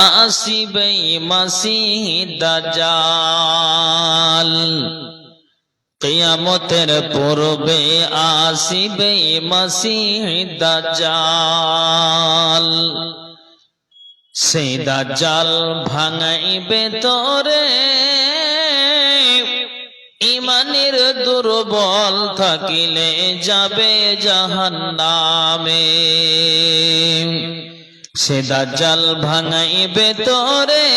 আসিবে মাসিহ দাজ্জাল কিয়ামতের পূর্বে আসিবে মাসিহ দাজ্জাল সেই দাজ্জাল ভাঙাইবে তোরে ইমানের দুর্বল থাকিলে যাবে জাহান্নামে সে দাজ্জাল ভাঙাইবে তোরে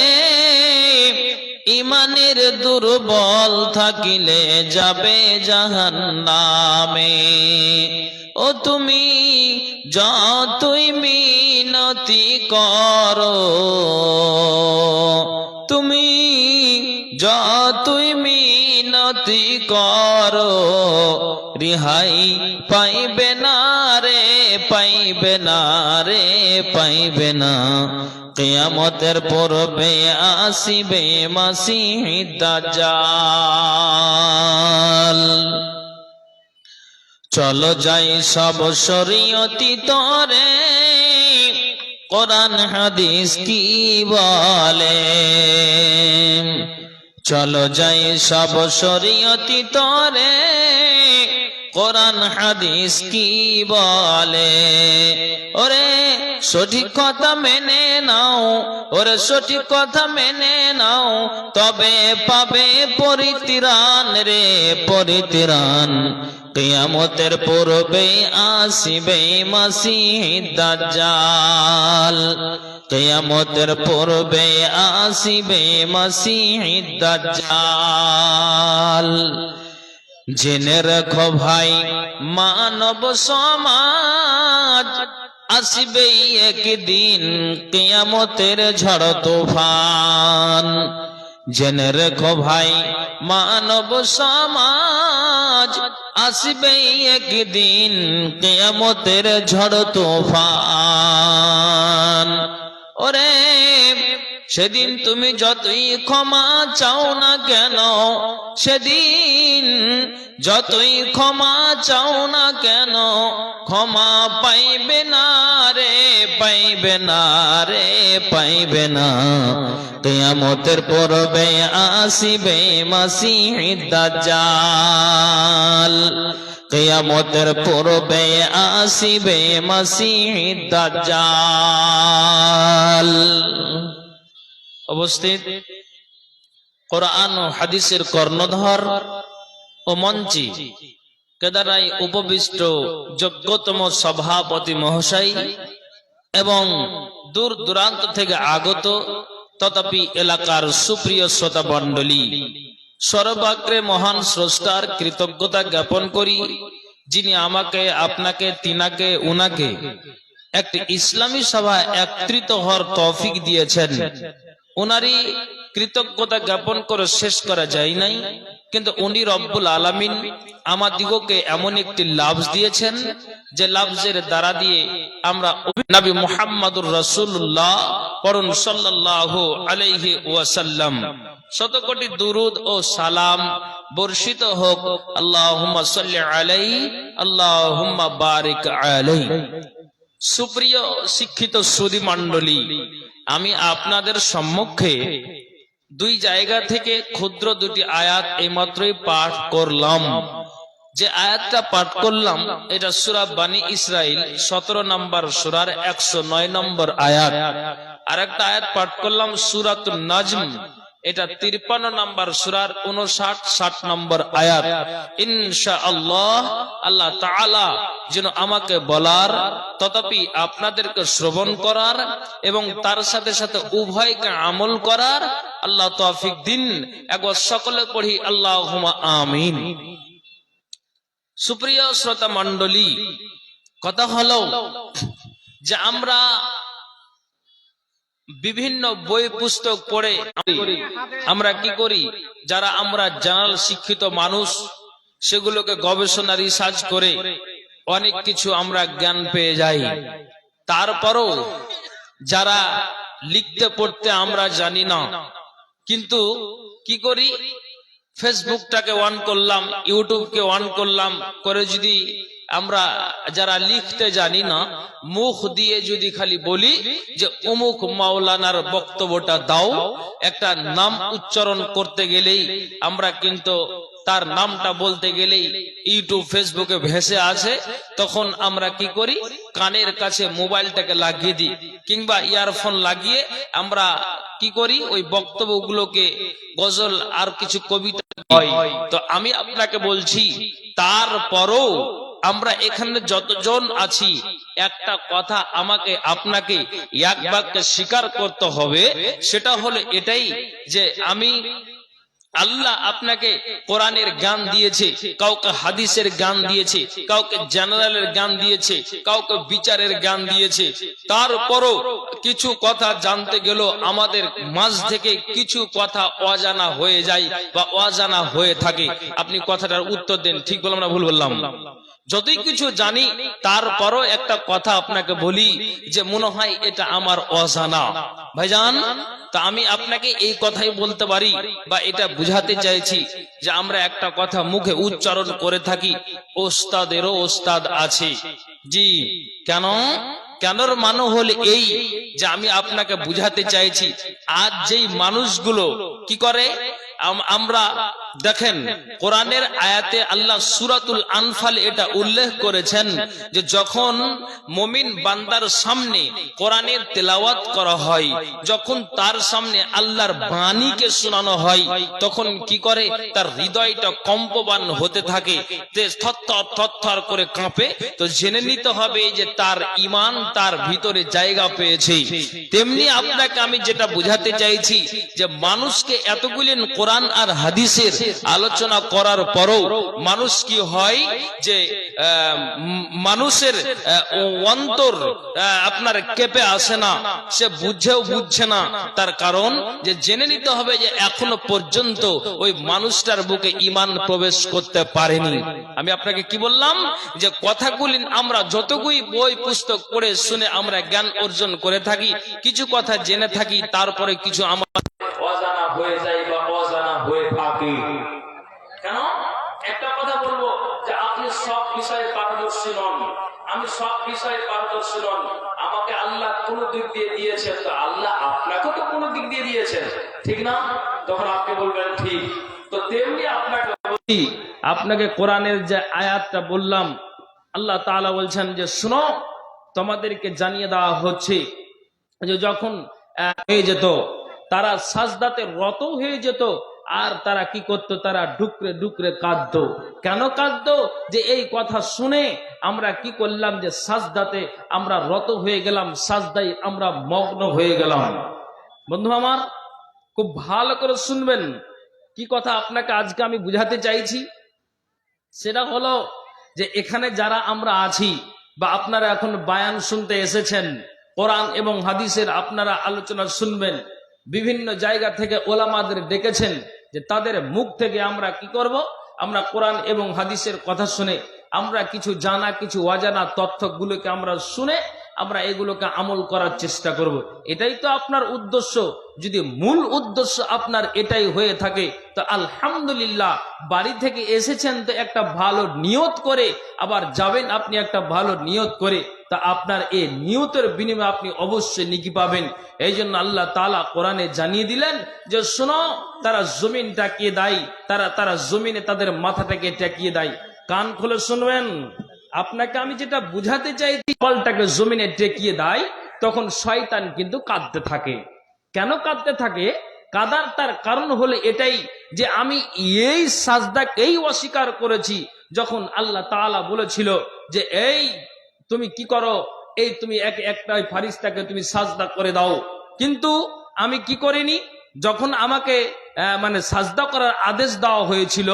ইমানের দুর্বল থাকিলে যাবে জাহান্নামে ও তুমি যতই মিনতি করো তুমি যতই মিনতি করো রিহাই পাইবে না রে পাইবে না রে পাইবে না কিয়ামতের পূর্বে আসিবে মাসিহ দাজ্জাল চলো যাই সব শরীয়তি তরে কোরআন হাদিস কি বলে চলো যাই সব শরীয়তি তরে কোরআন হাদিস কি বলে ওরে সঠিক কথা মেনে নাও ওরে সঠিক কথা মেনে নাও তবে পাবে পরিত্রাণ রে পরিত্রাণ কিয়ামতের পূর্বে আসিবে মাসিহ দাজ্জাল কিয়ামতের পূর্বে আসিবে মাসিহ দাজ্জাল জেনে রাখো ভাই মানব সমাজ আসিবে একদিন কিয়ামতের ঝড় তুফান জেনে রেখো ভাই মানব সমাজ আসিবে একদিন কিয়ামতের ঝড় তুফান ওরে সেদিন তুমি যতই ক্ষমা চাও না কেন সেদিন যতই ক্ষমা চাও না কেন ক্ষমা পাইবে না রে পাইবে না রে পাইবে না কিয়ামতের পূর্বে আসিবে মাসিহ দাজ্জাল কিয়ামতের পূর্বে আসিবে মাসিহ দাজ্জাল অবস্থিত কোরআন ও হাদিসের কর্ণধর ও মঞ্চে কেদারায় উপবিষ্ট যোগ্যতম সভাপতি মহাশয় এবং দূর দূরান্ত থেকে আগত তথাপি এলাকার সুপ্রিয় শ্রোতা মণ্ডলী সর্বাগ্রে মহান স্রষ্টার কৃতজ্ঞতা জ্ঞাপন করি যিনি আমাকে আপনাকে তিনাকে উনাকে একটি ইসলামী সভায় একত্রিত হওয়ার তৌফিক দিয়েছেন উনারই কৃতজ্ঞতা জ্ঞাপন করে শেষ করা যায় নাই কিন্তু উনি রব্বুল আলামিন আমাদিগকে এমন একটি লাফজ দিয়েছেন যে লাফজের দ্বারা দিয়ে আমরা নবী মুহাম্মদুর রাসূলুল্লাহ পড়ুন সাল্লাল্লাহু আলাইহি ওয়াসাল্লাম শত কোটি দুরুদ ও সালাম বর্ষিত হোক আল্লাহুম্মা সাল্লি আলাইহি আল্লাহুম্মা বারিক আলাইহি সুপ্রিয় শিক্ষিত সুধী মণ্ডলী আমি আপনাদের সম্মুখে দুই জায়গা থেকে ক্ষুদ্র দুটি আয়াত এইমাত্রই পাঠ করলাম যে আয়াতটা পাঠ করলাম এটা সূরা বনী ইসরাইল 17 নম্বর সূরার 109 নম্বর আয়াত আর একটা আয়াত পাঠ করলাম সূরাতুন নাজম এটা 53 নম্বর সূরার 59-60 নম্বর আয়াত ইনশাআল্লাহ আল্লাহ তাআলা যেন আমাকে বলার তথাপি আপনাদেরকে শ্রবণ করার এবং তার সাথে সাথে উভয়কে আমল করার আল্লাহ তৌফিক দিন একবার সকলে পড়ি আল্লাহুম্মা আমিন সুপ্রিয় শ্রোতা মণ্ডলী কথা হলো যে আমরা বিভিন্ন বই পুস্তক পড়ে আমরা কি করি যারা আমরা জানাল শিক্ষিত মানুষ সেগুলোকে গবেষণা রিসার্চ করে অনেক কিছু আমরা জ্ঞান পেয়ে যাই তারপরও যারা লিখতে পড়তে আমরা জানি না কিন্তু কি করি ফেসবুকটাকে অন করলাম ইউটিউবকে অন করলাম করে যদি আমরা যারা লিখতে জানি না, মুখ দিয়ে যদি খালি বলি যে অমুক মাওলানার বক্তব্যটা দাও, একটা নাম উচ্চারণ করতে গেলেই আমরা কিন্তু তার নামটা বলতে গেলেই ইউটিউব ফেসবুকে ভেসে আছে, তখন আমরা কি করি, কানের কাছে মোবাইলটাকে লাগিয়ে দিই কিংবা ইয়ারফোন লাগিয়ে আমরা কি করি, ওই বক্তব্যগুলোকে গজল আর কিছু কবিতা হয়। তো আমি আপনাকে বলছি, তারপরও আমরা এখানে যতজন আছি, একটা কথা আমাকে আপনাকে এক বাক্যে স্বীকার করতে হবে, সেটা হলো এটাই যে আল্লাহ আপনাকে কোরআনের জ্ঞান দিয়েছে, কাউকে হাদিসের জ্ঞান দিয়েছে, কাউকে জেনারেলের জ্ঞান দিয়েছে, কাউকে বিচারের জ্ঞান দিয়েছে। তারপরও কিছু কথা জানতে গেলেও আমাদের মাঝ থেকে কিছু কথা অজানা হয়ে যায় বা অজানা হয়ে থাকে। আপনি কথাটার উত্তর দেন, ঠিক বললাম না ভুল বললাম? যতই কিছু জানি, তারপরও একটা কথা আপনাকে বলি যে মনে হয় এটা আমার অজানা। ভাইজান, তা আমি আপনাকে এই কথাই বলতে পারি বা এটা বুঝাতে চাইছি যে আমরা একটা কথা মুখে উচ্চারণ করে থাকি, ওস্তাদেরও ওস্তাদ আছে। জি, কেন? কেনর মানে হলো এই যে আমি আপনাকে বুঝাতে চাইছি, আজ যেই মানুষগুলো কি করে, আমরা দেখেন কোরআনের আয়াতে আল্লাহ সূরাতুল আনফাল এটা উল্লেখ করেছেন যে যখন মুমিন বান্দার সামনে কোরআনের তেলাওয়াত করা হয়, যখন তার সামনে আল্লাহর বাণীকে শোনানো হয়, তখন কি করে, তার হৃদয়টা কম্পমান হতে থাকে, থরথর থরথর করে কাঁপে। তো জেনে নিতে হবে যে তার ঈমান তার ভিতরে জায়গা পেয়েছে। তেমনি আপনাকে আমি যেটা বুঝাতে চাইছি যে মানুষকে এতগুলি কোরআন আর হাদিসের আলোচনা করার পরও মানুষ কি হয় যে মানুষের অন্তর আপনার কেঁপে আসে না, সে বুঝছে না। তার কারণ যে জেনে নিতে হবে যে এখনো পর্যন্ত ওই মানুষটার বুকে ঈমান প্রবেশ করতে পারেনি। আমি আপনাকে কি বললাম যে কথাগুলি আমরা যতগুলি বই পুস্তক পড়ে শুনে আমরা জ্ঞান অর্জন করে থাকি, কিছু কথা জেনে থাকি, তারপরে কিছু আমার অজানা হয়ে যায় বা অজানা হয়ে থাকে। কেন? একটা কথা বলবো যে আপনি সব বিষয়ে পারদর্শী নন, আমি সব বিষয়ে পারদর্শী নন, আমাকে আল্লাহ কোন দিক দিয়ে দিয়েছেন, তো আল্লাহ আপনাকে তো কোন দিক দিয়ে দিয়েছেন, ঠিক না? তখন আপনি বলবেন ঠিক। তো তেমনি আপনাকে কোরআনের যে আয়াতটা বললাম, আল্লাহ তাআলা বলছেন যে শুনো, তোমাদেরকে জানিয়ে দেওয়া হচ্ছে যে যখন হয়ে যেত, তারা সাজদাতে রত হয়ে যেত, আর তারা কি করতো, তারা ডুকরে ডুকরে কাঁদতো। কেন কাঁদতো? যে এই কথা শুনে আমরা কি করলাম, যে সাজদাতে আমরা রত হয়ে গেলাম, সাজদাই আমরা মগ্ন হয়ে গেলাম। বন্ধু আমার, খুব ভালো করে শুনবেন কি কথা আপনাকে আজকে আমি বুঝাতে চাইছি। সেটা হলো যে এখানে যারা আমরা আছি বা আপনারা এখন বায়ান শুনতে এসেছেন, কোরআন এবং হাদিসের আপনারা আলোচনা শুনবেন, বিভিন্ন জায়গা থেকে ওলামাদের ডেকেছেন যে তাদের মুখ থেকে আমরা কি করব, আমরা কোরআন এবং হাদিসের কথা শুনে আমরা কিছু জানা কিছু অজানা তথ্যগুলোকে আমরা শুনে আমরা এগুলোকে আমল করার চেষ্টা করব। এটাই তো আপনার উদ্দেশ্য। যদি মূল উদ্দেশ্য আপনার এটাই হয়ে থাকে তো আলহামদুলিল্লাহ, বাড়ি থেকে এসেছেন তো একটা ভালো নিয়ত করে, আবার যাবেন আপনি একটা ভালো নিয়ত করে, তা আপনার এই নিয়তের বিনিময়ে আপনি অবশ্যই নেকি পাবেন। এই জন্য আল্লাহ তাআলা কোরআনে জানিয়ে দিলেন যে শোনো, তারা জমিন টাকিয়ে দেয়, তারা জমিনে তাদের মাথাটাকে টাকিয়ে দেয়। কান খুলে শুনবেন, আপনাকে আমি যেটা বুঝাতে চাইছি, কলটাকে জমিনে টেকিয়ে দেয়, তখন শয়তান কিন্তু কাঁদতে থাকে। কেন কাঁদতে থাকে? কাদার তার কারণ হলো এটাই যে আমি এই সাজদাকেই অস্বীকার করেছি। যখন আল্লাহ তাআলা বলেছিল যে এই তুমি কি করো, এই তুমি একটা ফারিস্তাকে তুমি সাজদা করে দাও, কিন্তু আমি কি করিনি। যখন আমাকে মানে সাজদা করার আদেশ দেওয়া হয়েছিল,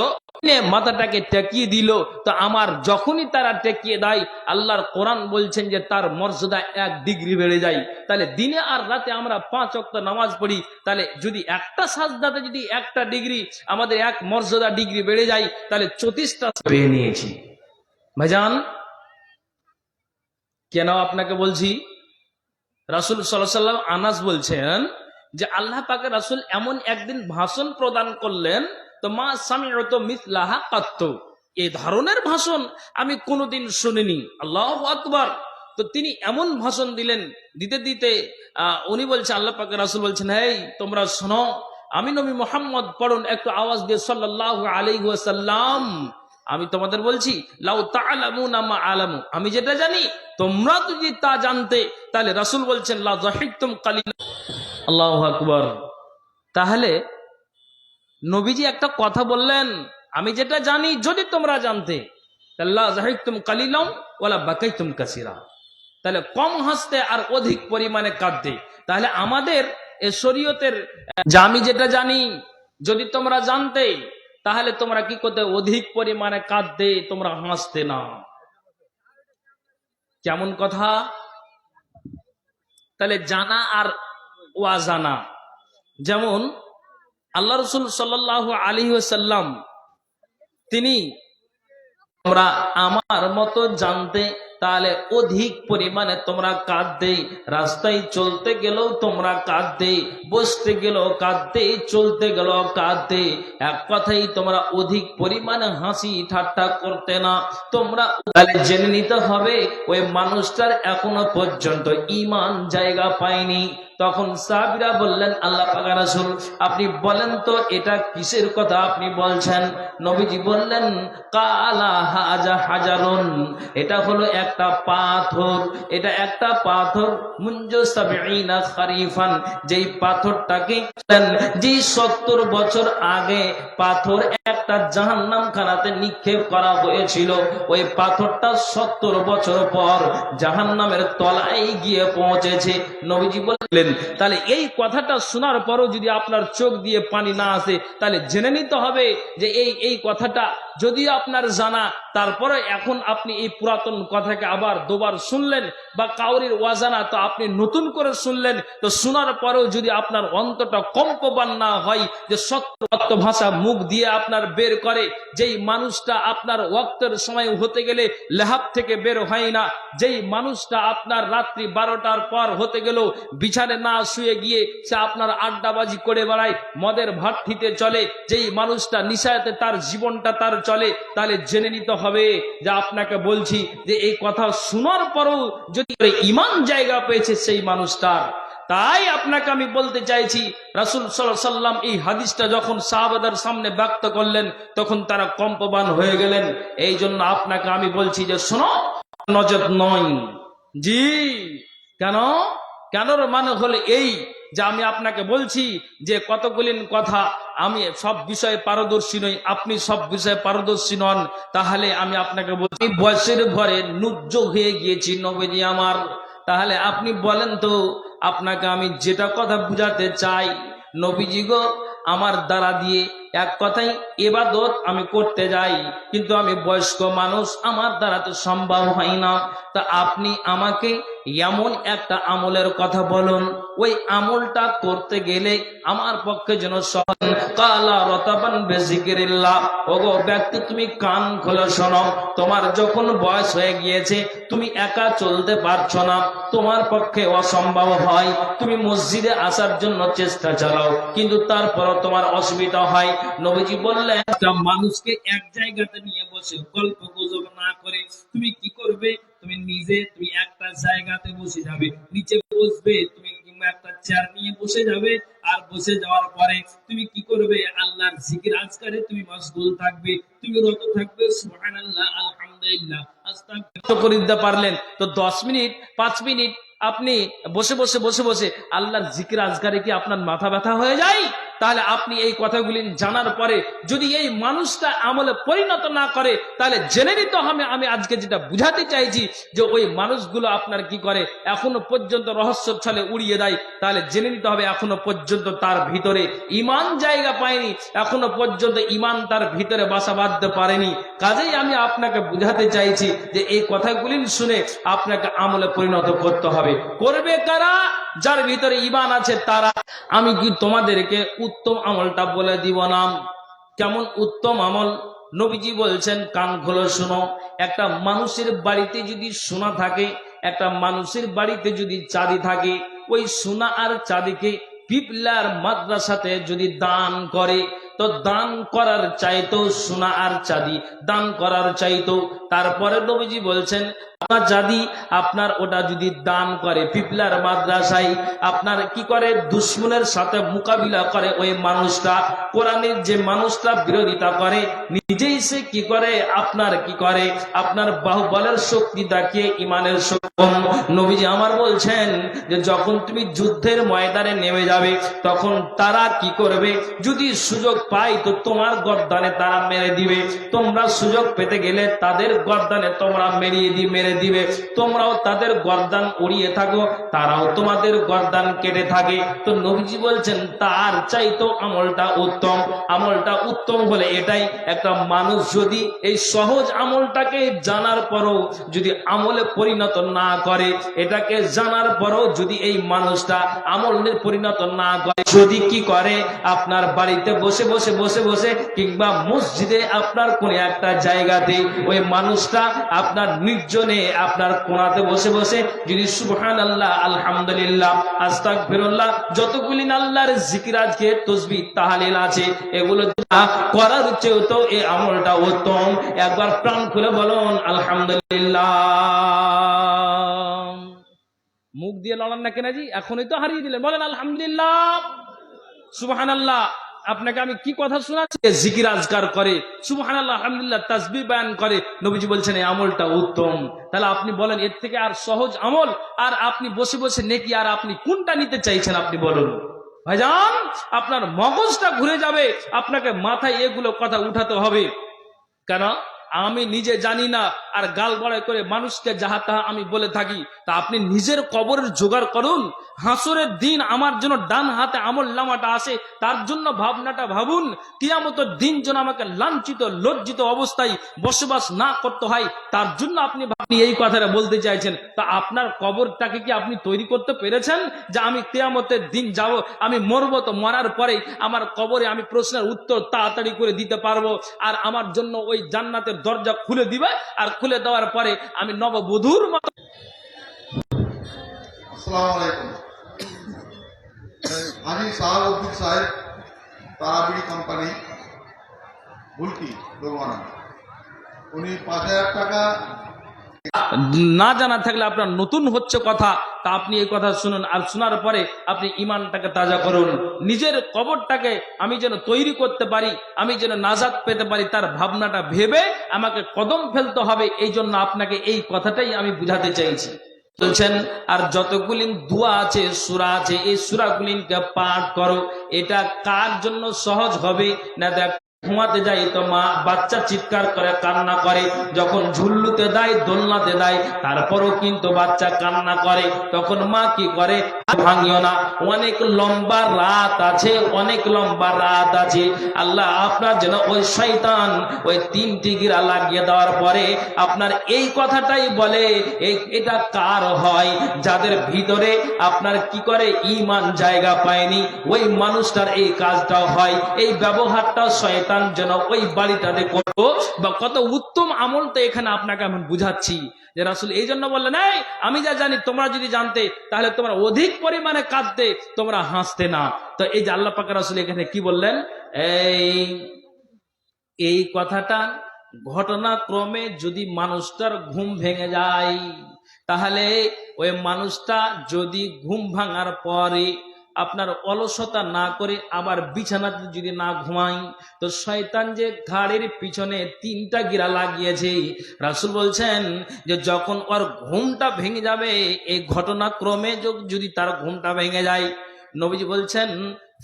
মাথাটাকে টেকিয়ে দিল, তো আমার যখনই তারা টেকিয়ে দেয়, আল্লাহর কোরআন বলছেন যে তার মর্যাদা 1 ডিগ্রি বেড়ে যায়। তাহলে দিনে আর রাতে আমরা 5 ওয়াক্ত নামাজ পড়ি, তাহলে যদি একটা সাজদাতে যদি 1টা ডিগ্রি আমাদের 1 মর্যাদা ডিগ্রি বেড়ে যায়, তাহলে 34টা পেয়ে নিয়েছি। ভাইজান, কেন আপনাকে বলছি? রাসূল সাল্লাল্লাহু আলাইহি ওয়াসাল্লাম আনাস বলছেন যে আল্লাহ পাকের রাসূল এমন একদিন ভাষণ প্রদান করলেন, তো মা সামিউতু মিসলাহা কাত্তু, এই ধরনের ভাষণ আমি কোনোদিন শুনিনি। আল্লাহু আকবার। তো তিনি এমন ভাষণ দিলেন, দিতে দিতে উনি বলছে, আল্লাহ পাকের রাসূল বলছেন, এই তোমরা শোনো, আমি নবী মুহাম্মদ, পড়ুন একটু আওয়াজ দিয়ে সাল্লাল্লাহু আলাইহি ওয়াসাল্লাম। আমি তোমাদের বলছি, লাউ তা'লামুনা মা আলামু, আমি যেটা জানি তোমরা যদি তা জানতে, তাহলে রাসূল বলছেন লা যাহিকতুম কালিলা। আল্লাহু আকবার। তাহলে নবীজি একটা কথা বললেন, আমি যেটা জানি যদি তোমরা জানতে, তাহলে লা যাহিকতুম কালিলাম ওয়ালা বাকাইতুম কাসীরা, তাহলে কম হাসতে আর অধিক পরিমাণে কাঁদতে। তাহলে আমাদের এই শরীয়তের যে আমি যেটা জানি যদি তোমরা জানতে, তাহলে তোমরা কি করতে? অধিক পরিমাণে কাঁদতে, তোমরা হাসতে না। কেমন কথা? তাহলে জানা আর ওয়াজানা, যেমন আল্লাহ রাসূল সাল্লাল্লাহু আলাইহি ওয়াসাল্লাম তিনি, তোমরা আমার মতো জানতে, তাহলে অধিক পরিমাণে তোমরা কাঁদতে, রাস্তায় চলতে গেলেও তোমরা কাঁদতে, বসতে গেলেও কাঁদতে, চলতে গেলেও কাঁদতে, এক কথাই তোমরা অধিক পরিমাণে হাসি ঠাট্টা করতে না। তোমরা তাহলে জেনে নিতে হবে ওই মানুষটার এখনো পর্যন্ত ঈমান জায়গা পায়নি। তখন সাহাবীরা বললেন, আল্লাহ পাক রাসূল আপনি বলেন তো এটা কিসের কথা আপনি বলছেন? নবীজি বললেন, কালা হাজা হাজারুন, এটা হলো একটা পাথর, এটা একটা পাথর, মুনজু সাবঈনা খারিফান, যেই পাথরটাকে যে 70 বছর আগে পাথর একটা জাহান্নাম খানাতে নিক্ষেপ করা হয়েছিল, ওই পাথরটা 70 বছর পর জাহান্নামের তলায় গিয়ে পৌঁছেছে। নবীজি বললেন, তাহলে এই কথাটা শোনার পরও যদি আপনার চোখ দিয়ে পানি না আসে, তাহলে জেনে নিতে হবে যে এই কথাটা যদিও আপনার জানা, তারপরে এখন আপনি এই পুরাতন কথাকে আবার দুবার শুনলেন, বা কাউরির ওয়াজানা তো আপনি নতুন করে শুনলেন, তো শোনার পরেও যদি আপনার অন্তরটা কম্পমান না হয়, যে সত্য ভাষা মুখ দিয়ে আপনার বের করে, যেই মানুষটা আপনার ওয়াক্তের সময় হতে গেলে লেহাব থেকে বের হয় না, যেই মানুষটা আপনার রাত্রি 12টার পর হতে গেলেও বিছানে না শুয়ে গিয়ে সে আপনার আড্ডাবাজি করে বেড়ায়, মদের ভাট্টিতে চলে, যেই মানুষটা নিশাতে তার জীবনটা তার চলে, তাহলে জেনে নিতে হবে যে আপনাকে বলছি যে এই কথা শোনার পরও যদি ঈমান জায়গা পেয়েছে সেই মানুষটার। তাই আপনাকে আমি বলতে চাইছি, রাসূল সাল্লাল্লাহু আলাইহি ওয়াসাল্লাম এই হাদিসটা যখন সাহাবাদের সামনে ব্যক্ত করলেন, তখন তারা কম্পমান হয়ে গেলেন। এই জন্য আপনাকে আমি বলছি যে শোনো, নজর নয়। জি, কেন? কেনর মানে হলো এই যে আমি আপনাকে বলছি যে কতগুলি কথা, আমি সব বিষয়ে পারদর্শী নই, আপনি সব বিষয়ে পারদর্শী নন, তাহলে আমি আপনাকে বলছি বয়সের ভরে নুজ্জ হয়ে গিয়েছি নবীজি আমার। তাহলে আপনি বলেন তো, আপনাকে আমি যেটা কথা বুঝাতে চাই, নবীজি গো আমার দ্বারা দিয়ে এক কথাই ইবাদত আমি করতে যাই, কিন্তু আমি বয়স্ক মানুষ, আমার দ্বারা তো সম্ভব হয় না। তা আপনি আমাকে এমন একটা আমলের কথা বলুন, ওই আমলটা করতে গেলে আমার পক্ষে যেন কালা রতাবান বিযিকরিল্লাহ। ওগো ব্যক্তি, তুমি কান খুলে শোনো, তোমার যখন বয়স হয়ে গিয়েছে, তুমি একা চলতে পারছো না, তোমার পক্ষে অসম্ভব হয়, তুমি মসজিদে আসার জন্য চেষ্টা চালাও, কিন্তু তারপরও তোমার অসুবিধা হয়। নবীজি বললেন, মানুষকে এক জায়গাতে নিয়ে বসে গল্প গুজব না করে তুমি কি করবে? তুমি একটা জায়গাতে বসে যাবে, নিচে বসবে তুমি, কিংবা একটা চেয়ার নিয়ে বসে যাবে, আর বসে যাওয়ার পরে তুমি কি করবে? আল্লাহর জিকির আজকারে তুমি মশগুল থাকবে, তুমি রত থাকবে, সুবহানাল্লাহ, আলহামদুলিল্লাহ, আস্তাগফিরুল্লাহ করে দিতে পারলেন তো 10 মিনিট 5 মিনিট আপনি বসে বসে আল্লাহর জিকির আজকারে কি আপনার মাথা ব্যথা হয়ে যায়? তাহলে আপনি এই কথাগুলি জানার পরে যদি এই মানুষটা আমলে পরিণত না করে, তাহলে জেনে নিতে হবে আমি আজকে যেটা বুঝাতে চাইছি, যে ওই মানুষগুলো আপনার কি করে, এখনো পর্যন্ত রহস্য ছলে উড়িয়ে দেয়। তাহলে জেনে নিতে হবে এখনো পর্যন্ত তার ভিতরে ঈমান জায়গা পায়নি, এখনো পর্যন্ত ঈমান তার ভিতরে বাসা বাঁধতে পারেনি। কাজেই আমি আপনাকে বুঝাতে চাইছি যে এই কথাগুলি শুনে আপনাকে আমলে পরিণত করতে হবে। করবে কারা? যার ভিতরে ঈমান আছে তারা। আমি কি তোমাদেরকে উত্তম আমলটা বলে দিব না? কেমন উত্তম আমল? নবীজি বলছেন, কান খুলে শোনো। একটা মানুষের বাড়িতে যদি সোনা থাকে, একটা মানুষের বাড়িতে যদি চাঁদি থাকে, ওই সোনা আর চাঁদিকে পিপলার মাদ্রাসাতে যদি দান করে, তো দান করার চাইতো সোনা আর চাঁদি দান করার চাইতো। তারপরে নবীজি বলছেন আপনার চাঁদি আপনার ওটা যদি দান করে পিপলার মাদ্রাসায় আপনার কি করে দুশ্মনের সাথে মোকাবিলা করে ওই মানুষটা, কোরআনের যে মানুষটা বিরোধিতা করে নিজেই সে কি করে আপনার কি করে আপনার বাহুবলের শক্তি দেখিয়ে ইমানের শক্তি। নবীজি আমার বলছেন যে যখন তুমি যুদ্ধের ময়দানে নেমে যাবে তখন তারা কি করবে, যদি সুযোগ পায় তো তোমার গর্দানে তারা মেরে দিবে, তোমরা সুযোগ পেতে গেলে তাদের গর্দানে তোমরা মেরে দিবে, তোমরাও তাদের গর্দান উড়িয়ে থাকো তারাও তোমাদের গর্দান কেটে থাকে। তো নবীজি বলছেন তার চাইতো আমলটা উত্তম। আমলটা উত্তম বলে এটাই, একটা মানুষ যদি এই সহজ আমলটাকে জানার পরও যদি আমলে পরিণত না করে, এটাকে জানার পরও যদি এই মানুষটা আমলের পরিণত না করে, যদি কি করে আপনার বাড়িতে বসে বসে বসে বসে কিংবা মসজিদে আপনার কোন একটা জায়গাতে ওই মানুষটা আপনার নির্জনে আপনার কোণাতে বসে বসে যদি সুবহানাল্লাহ আলহামদুলিল্লাহ আস্তাগফিরুল্লাহ যতগুলি আল্লাহর জিকির আজকে তাসবিহ তাহলিল আছে এগুলো করার চেয়েও তো এই আমলটা উত্তম। একবার প্রাণ খুলে বলুন আলহামদুলিল্লাহ। মুখ দিয়ে লড়ান না কেনা জি, এখনই তো হারিয়ে দিলেন, বলেন আলহামদুলিল্লাহ সুবহানাল্লাহ। আপনাকে আমি কি কথা শোনাচ্ছি, জিকির আজকার করে সুবহানাল্লাহ আলহামদুলিল্লাহ তাসবিহ বয়ান করে, নবীজি বলছেন এই আমলটা উত্তম। তাহলে আপনি বলেন এর থেকে আর সহজ আমল আর আপনি বসে বসে নেকি আর আপনি কোনটা নিতে চাইছেন আপনি বলুন ভাইজান। আপনার মগজটা ঘুরে যাবে, আপনাকে মাথায় এগুলো কথা উঠাতে হবে। কেন আমি নিজে জানি না আর গাল বড়াই করে মানুষকে যাহা তাহা আমি বলে থাকি, তা আপনি নিজের কবরের জোগাড় করুন। হাসরের দিন আমার জন্য ডান হাতে আমল নামাটা আসে তার জন্য ভাবনাটা ভাবুন। কিয়ামতের দিন যেন আমাকে লাঞ্ছিত লজ্জিত অবস্থায় বসবাস না করতে হয় তার জন্য আপনি এই কথাটা বলতে চাইছেন। তা আপনার কবরটাকে কি আপনি তৈরি করতে পেরেছেন যে আমি কিয়ামতের দিন যাব, আমি মরবো, তো মরার পরে আমার কবরে আমি প্রশ্নের উত্তর তাড়াতাড়ি করে দিতে পারবো আর আমার জন্য ওই জান্নাতের দরজা খুলে দিবে আর খুলে দেওয়ার পরে আমি নববধূর মতো। আসসালামু আলাইকুম। হাজী সাহাবউদ্দিন সাহেব তারাবিড়ি কোম্পানি ভুলকি দোলমানা, উনি 5,000 টাকা না জানা থাকলে আপনার নতুন হচ্ছে কথা, তা আপনি এই কথা শুনুন আর শোনার পরে আপনি ইমানটাকে তাজা করুন। নিজের কবরটাকে আমি যেন তৈরি করতে পারি, আমি যেন নাজাত পেতে পারি তার ভাবনাটা ভেবে আমাকে কদম ফেলতে হবে। এই জন্য আপনাকে এই কথাটাই আমি বুঝাতে চাইছি। বলছেন আর যতগুলি দোয়া আছে সূরা আছে এই সূরাগুলিকে পাঠ করো। এটা কার জন্য সহজ হবে না, দেখ ঘুমাতে যাই তো মা বাচ্চা চিৎকার করে কান্না করে, যখন ঝুল্লুতে দেয় দোলনাতে দেয় তারপরও কিন্তু বাচ্চা কান্না করে, তখন মা কি করে ভাঙিও না। অনেক লম্বা রাত আছে, অনেক লম্বা রাত আছে। আল্লাহ আপনার যেন ওই শয়তান ওই 3টি গিরা লাগিয়ে দেওয়ার পরে আপনার এই কথাটাই বলে এটা কার হয়, যাদের ভিতরে আপনার কি করে ঈমান জায়গা পায়নি ওই মানুষটার এই কাজটাও হয়। এই ব্যবহারটা শয়তান যেন ওই বাড়িটাতে করতো। বা কত উত্তম আমল তো এখানে আপনাকে আমি বুঝাচ্ছি যে রাসূল এই জন্য বললেন এই আমি যা জানি তোমরা যদি জানতে তাহলে তোমরা অধিক পরিমাণে কাঁদতে, তোমরা হাসতে না। তো এই যে আল্লাহ পাক রাসূল এখানে কি বললেন, এই কথাটা ঘটনাক্রমে যদি মানুষটার ঘুম ভেঙে যায় তাহলে ওই মানুষটা যদি ঘুম ভাঙার পরে আপনার অলসতা না করে আবার বিছানাতে যদি না ঘুমায় তো শয়তান যে ঘাড়ের পিছনে 3টা গিরা লাগিয়েছে, রাসূল বলছেন যে যখন ওর ঘুমটা ভেঙে যাবে এই ঘটনাক্রমে যদি তার ঘুমটা ভেঙে যায়, নবীজি বলছেন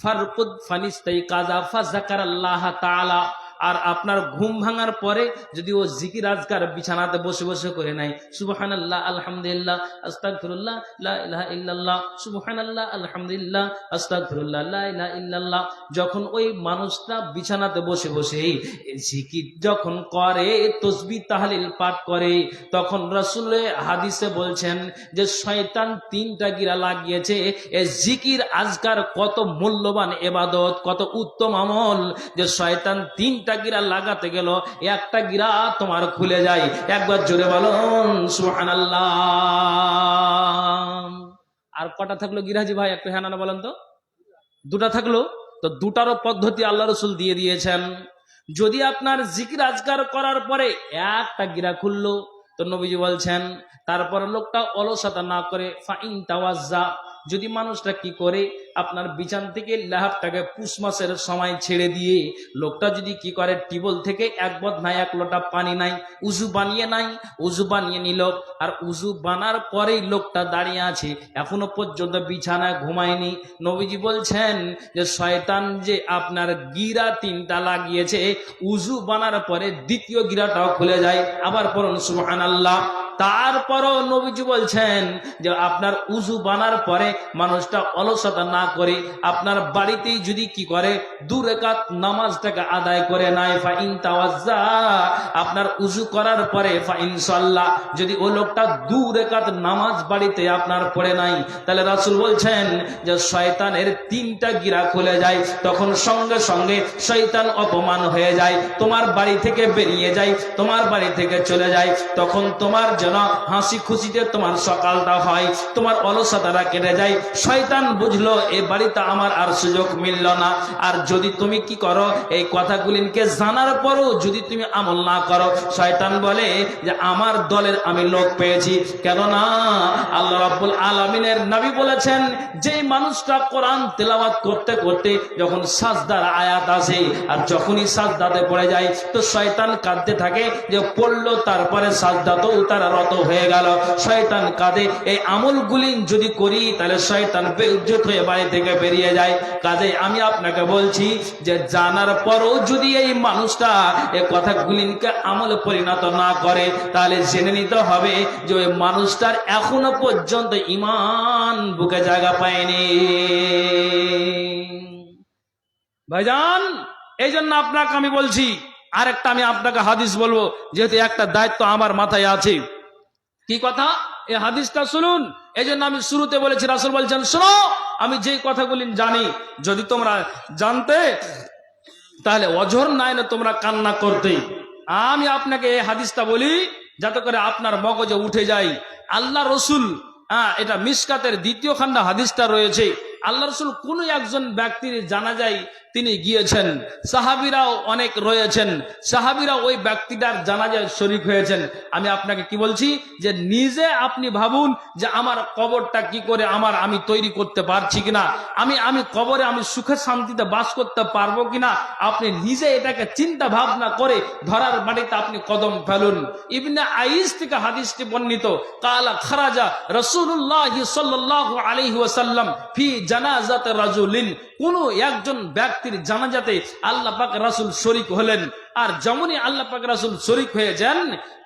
ফারকুদ ফানিস্তাই কাজা ফাযাকারাল্লাহ তাআলা। আর আপনার ঘুম ভাঙার পরে যদি ও জিকির আজকার বিছানাতে বসে বসে করে নাই সুবহানাল্লাহ আলহামদুলিল্লাহ আস্তাগফিরুল্লাহ লা ইলাহা ইল্লাল্লাহ সুবহানাল্লাহ আলহামদুলিল্লাহ আস্তাগফিরুল্লাহ লা ইলাহা ইল্লাল্লাহ, যখন ওই মানুষটা বিছানাতে বসে বসে জিকির যখন করে তাসবিহ তাহলিল পাঠ করে তখন রাসূল হাদিসে বলছেন যে শয়তান 3টা গিরা লাগিয়েছে। এই জিকির আজকার কত মূল্যবান ইবাদত, কত উত্তম আমল যে শয়তান 3টা গিরা লাগাতে গেল একটা গিরা তোমার খুলে যায়। একবার জোরে বলুন সুবহানাল্লাহ। আর কটা থাকলো গিরাজি ভাই, একটু হ্যাঁ না বলেন তো? 2টা থাকলো। তো দুটারও পদ্ধতি আল্লাহ রসুল দিয়ে দিয়েছেন। যদি আপনার জিকির আজকার করার পরে একটা গিরা খুললো, তো নবীজি বলছেন তারপর লোকটা অলসতা না করে ফাইন তাওয়াজ্জা, যদি মানুষটা কি করে আপনার বিছান থেকে লাহাবটাকে পুষ মাসের সময় ছেড়ে দিয়ে লোকটা যদি কি করে টিবল থেকে এক বদ নাই এক লোটা পানি নাই উজু বানিয়ে নিল, আর উজু বানার পরেই লোকটা দাঁড়িয়ে আছে, এখনো পর্যন্ত বিছানায় ঘুমায়নি। নবীজি বলছেন যে শয়তান যে আপনার গিরা 3টা লাগিয়েছে, উজু বানার পরে দ্বিতীয় গিরাটাও খুলে যায়। আবার পড়ুন সুবহানাল্লাহ। তারপরও নবীজি বলছেন যে আপনার উজু বানার পরে মানুষটা অলসতা না করে আপনার বাড়িতেই যদি কি করে 2 রাকাত নামাজটাকে আদায় করে নেয়, ফাইন তাওয়াজ্জা, আপনার উজু করার পরে ফাইন সাল্লাহ, যদি ও লোকটা 2 রাকাত নামাজ বাড়িতে আপনার পড়ে নাই, তাহলে রাসূল বলছেন যে শয়তানের 3টা গিরা খুলে যায়। তখন সঙ্গে সঙ্গে শয়তান অপমান হয়ে যায়, তোমার বাড়ি থেকে বেরিয়ে যায়, তোমার বাড়ি থেকে চলে যায়। তখন তোমার যেন হাসি খুশিতে তোমার সকালটা হয়, তোমার অলসতাটা কেটে যায়। শয়তান বুঝলো এই বাড়িতে আমার আর সুযোগ মিলল না। আর যদি তুমি কি করো, এই কথাগুলিকে জানার পরও যদি তুমি আমল না করো, শয়তান বলে যে আমার দলের আমি লোক পেয়েছি। কেননা আল্লাহ রাব্বুল আলামিনের নবী বলেছেন যে মানুষটা কোরআন তেলাওয়াত করতে করতে যখন সাজদার আয়াত আসে আর যখনই সাজদাতে পড়ে যায়, তো শয়তান কাঁদতে থাকে যে পড়লো তারপরে সাজদাতেও তারা রত হয়ে গেল। শয়তান কাঁদে, এই আমলগুলি যদি করি তাহলে শয়তান বেইজ্জত হয়ে বাড়ি থেকে বেরিয়ে যায়। কাজে আমি আপনাকে বলছি যে জানার পরও যদি এই মানুষটা এই কথাগুলিকে আমলে পরিণত না করে, তাহলে জেনে নিতে হবে যে ওই মানুষটার এখনো পর্যন্ত ঈমান বুকে জায়গা পায়নি। ভাইজান, এই জন্য আপনাকে আমি বলছি, আরেকটা আমি আপনাকে হাদিস বলবো, যেহেতু একটা দায়িত্ব আমার মাথায় আছে। কি কথা? এই হাদিসটা শুনুন। এই জন্য আমি শুরুতে বলেছি, রাসূল বলছেন শোনো, আমি যে কথাগুলি জানি যদি তোমরা জানতে তাহলে অঝর নাই না তোমরা কান্না করতে। আমি আপনাকে এই হাদিসটা বলি যাতে করে আপনার মগজে উঠে যায়। আল্লাহ রসুল, এটা মিশকাতের 2য় খণ্ডে হাদিসটা রয়েছে। আল্লাহ রসুল কোন একজন ব্যক্তির জানাজায় তিনি গিয়েছেন, সাহাবীরাও অনেক রয়েছেন, সাহাবীরা ওই ব্যক্তিটার জানাজায় শরীক হয়েছেন। আমি আপনাকে কি বলছি যে নিজে আপনি ভাবুন যে আমার কবরটা কি করে আমি তৈরি করতে পারছি কিনা, আমি কবরে আমি সুখে শান্তিতে বাস করতে পারবো কিনা। আপনি নিজে এটাকে চিন্তা ভাবনা করে ধরার বাড়িতে আপনি কদম ফেলুন। ইবনে আইস থেকে হাদিসটি বর্ণিত, কালা খারাজা রাসূলুল্লাহ সাল্লাল্লাহু আলাইহি ওয়াসাল্লাম ফি জানাজাত রাজুলিন, কোন একজন ব্যক্তির জানাজাতে আল্লাহ পাক রাসূল শরীক হলেন। আর যেমনই আল্লাহ পাক রাসূল শরীক হয়েছেন,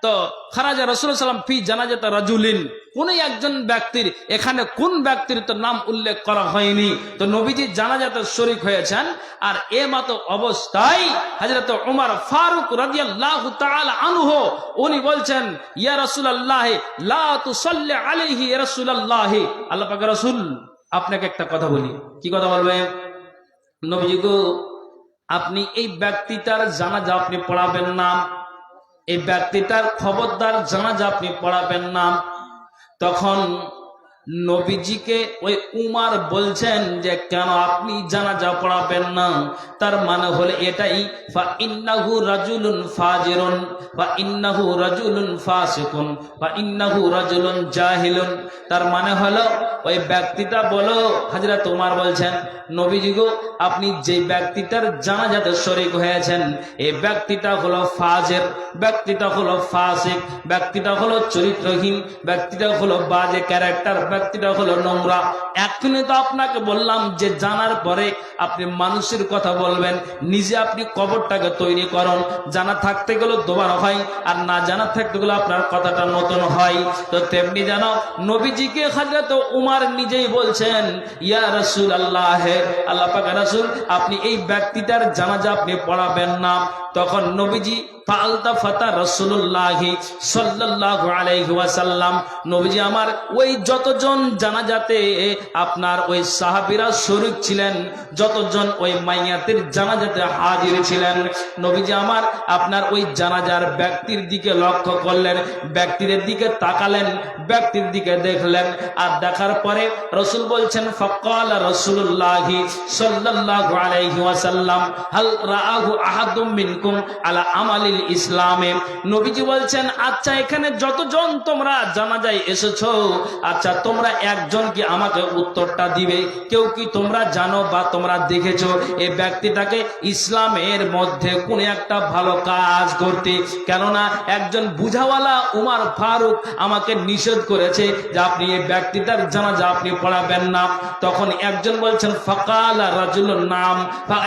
তো খারাজা রাসূলুল্লাহ সাল্লাম ফি জানাজাত রাজুলিন, কোন একজন ব্যক্তির, এখানে কোন ব্যক্তির তো নাম উল্লেখ করা হয়নি, তো নবীজি জানাজাতে শরীক হয়েছেন। আর এ মত অবস্থায় হযরত ওমর ফারুক রাদিয়াল্লাহু তাআলা আনহু উনি বলছেন, ইয়া রাসূলুল্লাহ লা তুসাল্লি আলাইহি ইয়া রাসূলুল্লাহ, আল্লাহ পাক রাসূল আপনাকে একটা কথা বলি। কি কথা বলবেন? নবীজি গো, আপনি এই ব্যক্তিটার জানাজা আপনি পড়াবেন না, এই ব্যক্তিটার খবরদার জানাজা আপনি পড়াবেন না। তখন নবীজিকে ওই উমার বলছেন যে কেন আপনি জানাজা পড়াবেন না? তার মানে হলো এটাই, ফা ইন্নাহু রাজুলুন ফাজিরুন ফা ইন্নাহু রাজুলুন ফাসিকুন ফা ইন্নাহু রাজুলুন জাহিলুন। তার মানে হলো ওই ব্যক্তিটা বলো, হযরত উমর বলছেন নবীজি গো, আপনি যে ব্যক্তিটার জানাজাতে শরীক হয়েছেন এই ব্যক্তিটা হলো ফাজির, ব্যক্তিটা হলো ফাসিক, ব্যক্তিটা হলো চরিত্রহীন, ব্যক্তিটা হলো বাজে ক্যারেক্টার, ব্যক্তিটা হলো নোংরা। এখনই তো আপনাকে বললাম যে জানার পরে আপনি মানুষের কথা বলবেন, নিজে আপনি কবরটাকে তৈরি করুন। জানা থাকতে গেলে দোবার হয়, আর না জানা থাকতে গেলে আপনার কথাটা নতুন হয়। তো তেমনি জানো নবীজিকে হযরত উমর নিজেই বলছেন, ইয়া রাসূলুল্লাহ, আল্লাহ পাক রাসূল আপনি এই ব্যক্তিটার জানাজা আপনি পড়াবেন না। তখন নবীজি ফালতাফাতা রাসূলুল্লাহি সাল্লাল্লাহু আলাইহি ওয়াসাল্লাম, নবীজি আমার ওই যতজন জানাজাতে আপনার ওই সাহাবীরা শরীক ছিলেন, যতজন ওই মাইয়াতের জানাজাতে হাজির ছিলেন, নবীজি আমার আপনার ওই জানাজার ব্যক্তির দিকে লক্ষ্য করলেন, ব্যক্তির দিকে তাকালেন, ব্যক্তির দিকে দেখলেন। আর দেখার পরে রাসূল বলছেন ফাকালা রাসূলুল্লাহি সাল্লাল্লাহু আলাইহি ওয়াসাল্লাম হাল রাআহু আহাদুম মিনকুম আলা আমালিল ইসলামে। নবীজি বলছেন আচ্ছা এখানে যতজন তোমরা জানাজায় এসেছো, আচ্ছা তোমরা একজন কি আমাকে উত্তরটা দিবে, কেউ কি তোমরা জানো বা তোমরা দেখেছো এই ব্যক্তিটাকে ইসলামের মধ্যে কোন একটা ভালো কাজ করতে? কেননা একজন বুঝাওয়ালা উমর ফারুক আমাকে নিষেধ করেছে যে আপনি এই ব্যক্তিটার জানাজা আপনি পড়াবেন না। তখন একজন বলছেন ফাকালা রাজুলুন নাম,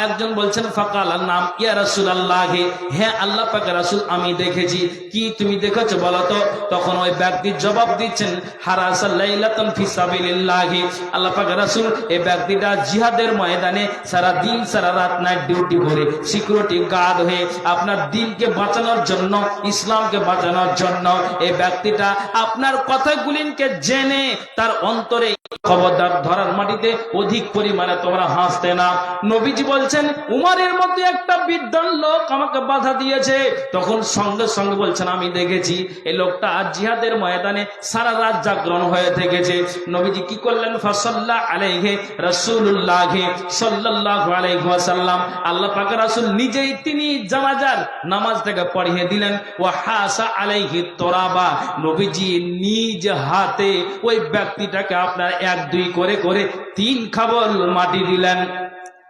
একজন বলছেন ফাকালা নাম ইয়া রাসূলুল্লাহ, হ্যাঁ আল্লাহ পাকের রাসূল আমি দেখেছি। কি তুমি দেখেছো বলো তো? তখন ওই ব্যক্তি জবাব দিচ্ছেন হারাসাল লাইলাতান ফি সাবিলিল্লাহ, আল্লাহ পাকের রাসূল এই ব্যক্তিটা জিহাদের ময়দানে সারা দিন সারা রাত নাইট ডিউটি করে সিকিউরিটি গার্ড হয়ে আপনার দিনকে বাঁচানোর জন্য, ইসলামকে বাঁচানোর জন্য এই ব্যক্তিটা আপনার কথাগুলিকে জেনে তার অন্তরে খবরদার ধরার মাটিতে অধিক পরিমাণে তোমরা হাসতে না। নবীজি বলছেন উমরের মধ্যে একটা বিদ্বান লোক আমাকে বাধা দিয়েছে। তখন সঙ্গে সঙ্গে বলছেন আমি দেখেছি এই লোকটা জিহাদের ময়দানে সারা রাত জাগরণ হয়ে থেকেছে। নবীজি কি করলেন? ফাসাল্লা আলাইহি রাসূলুল্লাহ সাল্লাল্লাহু আলাইহি ওয়াসাল্লাম, আল্লাহ পাকের রাসূল নিজেই তিনি জানাজার নামাজটাকে পড়িয়ে দিলেন। ওয়া হাসা আলাইহি তুরাবা, নবীজি নিজ হাতে ওই ব্যক্তিটাকে আপনার এক দুই করে করে 3 খাবল মাটি দিলেন।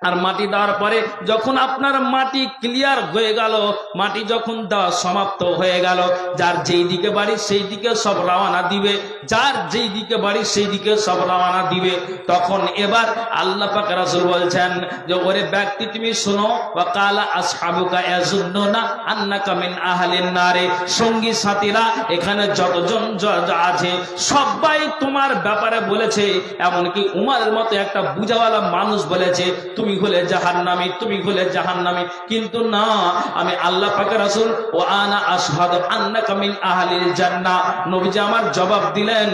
আর মাটি দেওয়ার পরে যখন আপনার মাটি ক্লিয়ার হয়ে গেল, মাটি যখন দেওয়া সমাপ্ত হয়ে গেল, যার যেই দিকে বাড়ি সেই দিকে সব রওনা দিবে, যার যেই দিকে বাড়ি সেই দিকে সব রওনা দিবে। তখন এবার আল্লাহ পাক রাসূল বলছেন যে ওরে ব্যক্তি তুমি শোনো, ওয়া কালা আসহাবুকা ইয়াজুন্নুনা আন্নাকা মিন আহলিন নারে, সঙ্গী সাথীরা এখানে যতজন আছে সবাই তোমার ব্যাপারে বলেছে, এমনকি উমরের মতো একটা বুঝাওয়ালা মানুষ বলেছে তুমি হলে জাহান্নামী, তুমি হলে জাহান্নামী। কিন্তু না, আমি আল্লাহ পাকের রাসূল ও আনা আশহাদু আন্নাকা মিন আহলিল জান্নাহ, নবীজি আমার জবাব দিলেন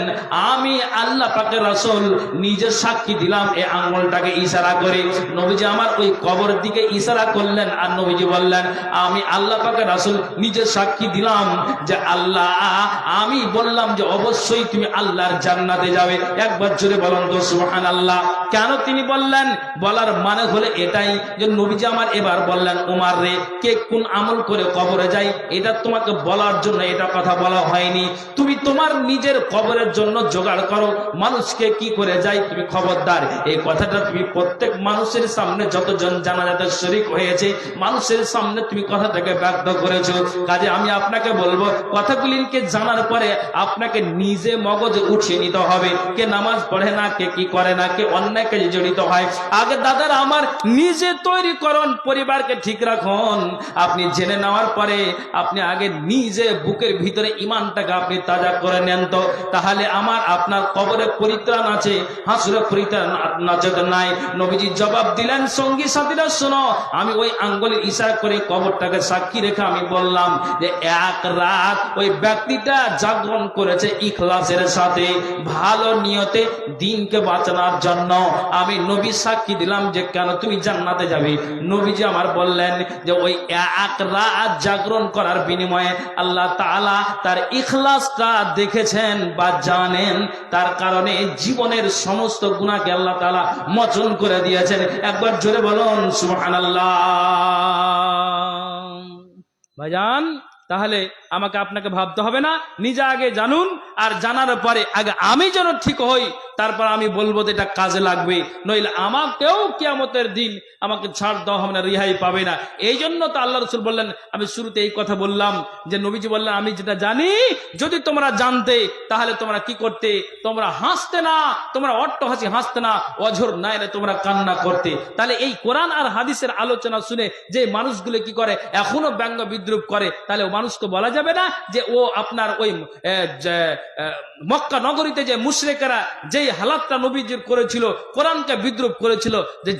আমি আল্লাহ পাকের রাসূল নিজে সাক্ষী দিলাম এই আঙ্গুলটাকে ইশারা করে। নবীজি আমার ওই কবরের দিকে ইশারা করলেন আর নবীজি বললেন আমি আল্লাহ পাকের রাসূল নিজে সাক্ষী দিলাম যে আল্লাহ, আমি বললাম যে অবশ্যই তুমি আল্লাহর জান্নাতে যাবে। একবার জোরে বলুন তো সুবহানাল্লাহ। কেন তিনি বললেন? বলার মানে হলে এটাই যে নবীজি আমার এবার বললেন উমর রে, কে কোন আমল করে কবরে যায় এটা তোমাকে বলার জন্য এটা কথা বলা হয়নি, তুমি তোমার নিজের কবরের জন্য জোগাড় করো, মানুষকে কি করে যায় তুমি খবরদার এই কথাটা তুমি প্রত্যেক মানুষের সামনে যতজন জানাজাতে শরীক হয়েছে মানুষের সামনে তুমি কথাটাকে ব্যক্ত করেছো। কাজে আমি আপনাকে বলবো কথাগুলিকে জানার পরে আপনাকে নিজে মগজে উঠিয়ে নিতে হবে। কে নামাজ পড়ে না, কে কি করে না, কে অন্যায় কাজে জড়িত হয়, আগে দাদারা আমার নিজে তৈরি করুন, পরিবারকে ঠিক রাখুন। আপনি জেনে নেওয়ার পরে আপনি আগে নিজে বুকের ভিতরে ইমানটাকে আপনি তাজা করে নেন, তো তাহলে আমার আপনার কবরে পরিত্রাণ আছে, হাসুরে পরিত্রাণ নাই। নবীজি জবাব দিলেন সঙ্গী সাথীরা শোনো, আমি ওই আঙ্গুলের ইশারা করে কবরটাকে সাক্ষী রেখে আমি বললাম যে এক রাত ওই ব্যক্তিটা জাগরণ করেছে ইখলাসের সাথে, ভালো নিয়তে দিনকে বাঁচানোর জন্য। আমি নবী সাক্ষী দিলাম যে কেন তুমি জান্নাতে যাবে। নবীজি আমার বললেন যে ওই এক রাত জাগরণ করার বিনিময়ে আল্লাহ তাআলা তার ইখলাসটা দেখেছেন বা জানেন, তার কারণে জীবনের সমস্ত গুনাহকে আল্লাহ তাআলা মোচন করে দিয়েছেন। একবার জোরে বলুন সুবহানাল্লাহ। ভাইজান তাহলে আমাকে আপনাকে ভাবতে হবে না, নিজে আগে জানুন, আর জানার পরে আগে আমি যেন ঠিক হই, তারপর আমি বলবো যে এটা কাজে লাগবে, নইলে আমাকেও কিয়ামতের দিন আমাকে ছাড় দেওয়া হবে না, রিহাই পাবে না। এই জন্য তো আল্লাহ রাসূল বললেন, আমি শুরুতে এই কথা বললাম যে নবীজি বললেন আমি যেটা জানি যদি তোমরা জানতে তাহলে তোমরা কি করতে, তোমরা হাসতে না, তোমরা অট্টহাসি হাসতে না, অঝর নাইলে তোমরা কান্না করতে। তাহলে এই কোরআন আর হাদিসের আলোচনা শুনে যে মানুষগুলো কি করে এখনো ব্যঙ্গ বিদ্রুপ করে, তাহলে মানুষকে বলা যাবে না যে ও আপনার ওই মক্কা নগরীতে যে মুশরিকেরা যেই হালাতটা নবীজির করেছিল, কোরআনকে বিদ্রুপ করেছিল, যে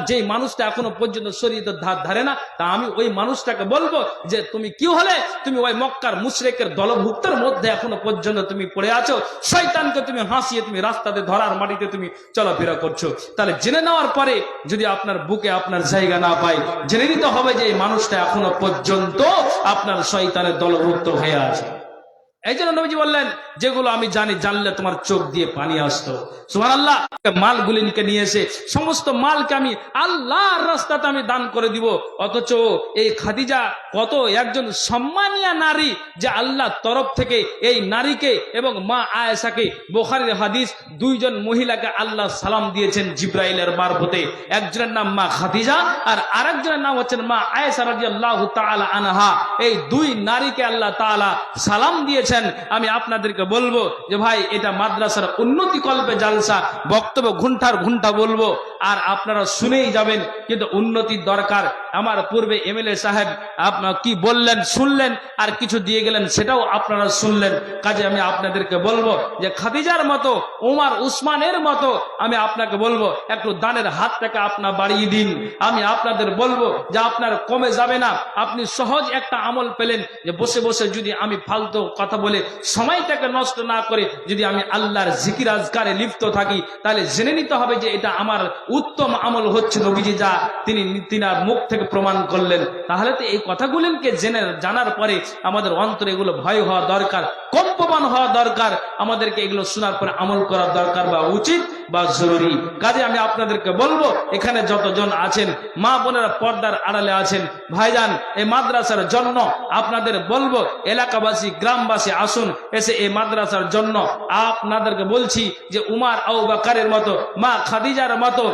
যেই মানুষটা এখনো পর্যন্ত শরীয়তের ধার ধারে না, তা আমি ওই মানুষটাকে বলবো যে তুমি কি হলে, তুমি ওই মক্কার মুশরিকের দলভুক্তের মধ্যে এখনো পর্যন্ত তুমি পড়ে আছো, শয়তানকে তুমি হাসিয়ে তুমি রাস্তাতে ধরার মাটিতে তুমি চলাফেরা করছো। তাহলে জেনে নেওয়ার পরে যদি আপনার বুকে আপনার জায়গা না পায়, জেনে নিতে হবে যে এই মানুষটা এখনো পর্যন্ত আপনার শয়তানের দলভুক্ত হয়ে আছে। এই জন্য নবীজি বললেন, যেগুলো আমি জানি, জানলে তোমার চোখ দিয়ে পানি আসতো। সুবহানাল্লাহ। মালগুলিকে নিয়ে এসে সমস্ত মালকে আমি আল্লাহর রাস্তাতে আমি দান করে দিব। অথচ এই খাদিজা কত একজন সম্মানীয় নারী, যে আল্লাহর তরফ থেকে এই নারীকে এবং মা আয়েশাকে, বুখারীর হাদিস, দুইজন মহিলাকে আল্লাহ সালাম দিয়েছেন জিব্রাইলের মারফতে। একজনের নাম মা খাদিজা আর আরেকজনের নাম হচ্ছেন মা আয়েশা রাদিয়াল্লাহু তাআলা আনহা। এই দুই নারীকে আল্লাহ তাআলা সালাম দিয়েছেন। আমি আপনাদেরকে বলবো যে ভাই, এটা মাদ্রাসার উন্নতি কল্পে জালসা, বক্তব্য ঘন্টার ঘন্টা বলবো আর আপনারা শুনেই যাবেন, কিন্তু উন্নতির দরকার। আমার পূর্বে এমএলএ সাহেব আপনার কি বললেন শুনলেন, আর কিছু দিয়ে গেলেন সেটাও আপনারা শুনলেন। কাজে আমি আপনাদেরকে বলবো যে খাদিজার মতো, ওমর উসমানের মতো আমি আপনাকে বলবো, একটু দানের হাতটাকে আপনার বাড়িয়ে দিন। আমি আপনাদের বলবো যে আপনার কমে যাবে না। আপনি সহজ একটা আমল পেলেন, যে বসে বসে যদি আমি ফালতু কথা বলে সময়টাকে নষ্ট না করে যদি আমি আল্লাহর জিকির আজকারে লিপ্ত থাকি, তাহলে জেনে নিতে হবে যে এটা আমার উত্তম আমল হচ্ছে। নবীজি যা তিনার মুখ থেকে প্রমাণ করলেন, তাহলে তো এই কথাগুলিকে জানার পরে আমাদের অন্তরে এগুলো ভয় হওয়া দরকার, কম্পমান হওয়া দরকার। আমাদেরকে এগুলো শোনার পরে আমল করার দরকার বা উচিত বা জরুরি। কাজে আমি আপনাদেরকে বলবো, এখানে যতজন আছেন, মা বোনেরা পর্দার আড়ালে আছেন, ভাইজান, এই মাদ্রাসার জন্য আপনাদের বলবো, এলাকাবাসী গ্রামবাসী আসুন, এসে এই মাদ্রাসার জন্য আপনাদেরকে বলছি যে উমর আবু বকরের মতো, মা খাদিজার মতো,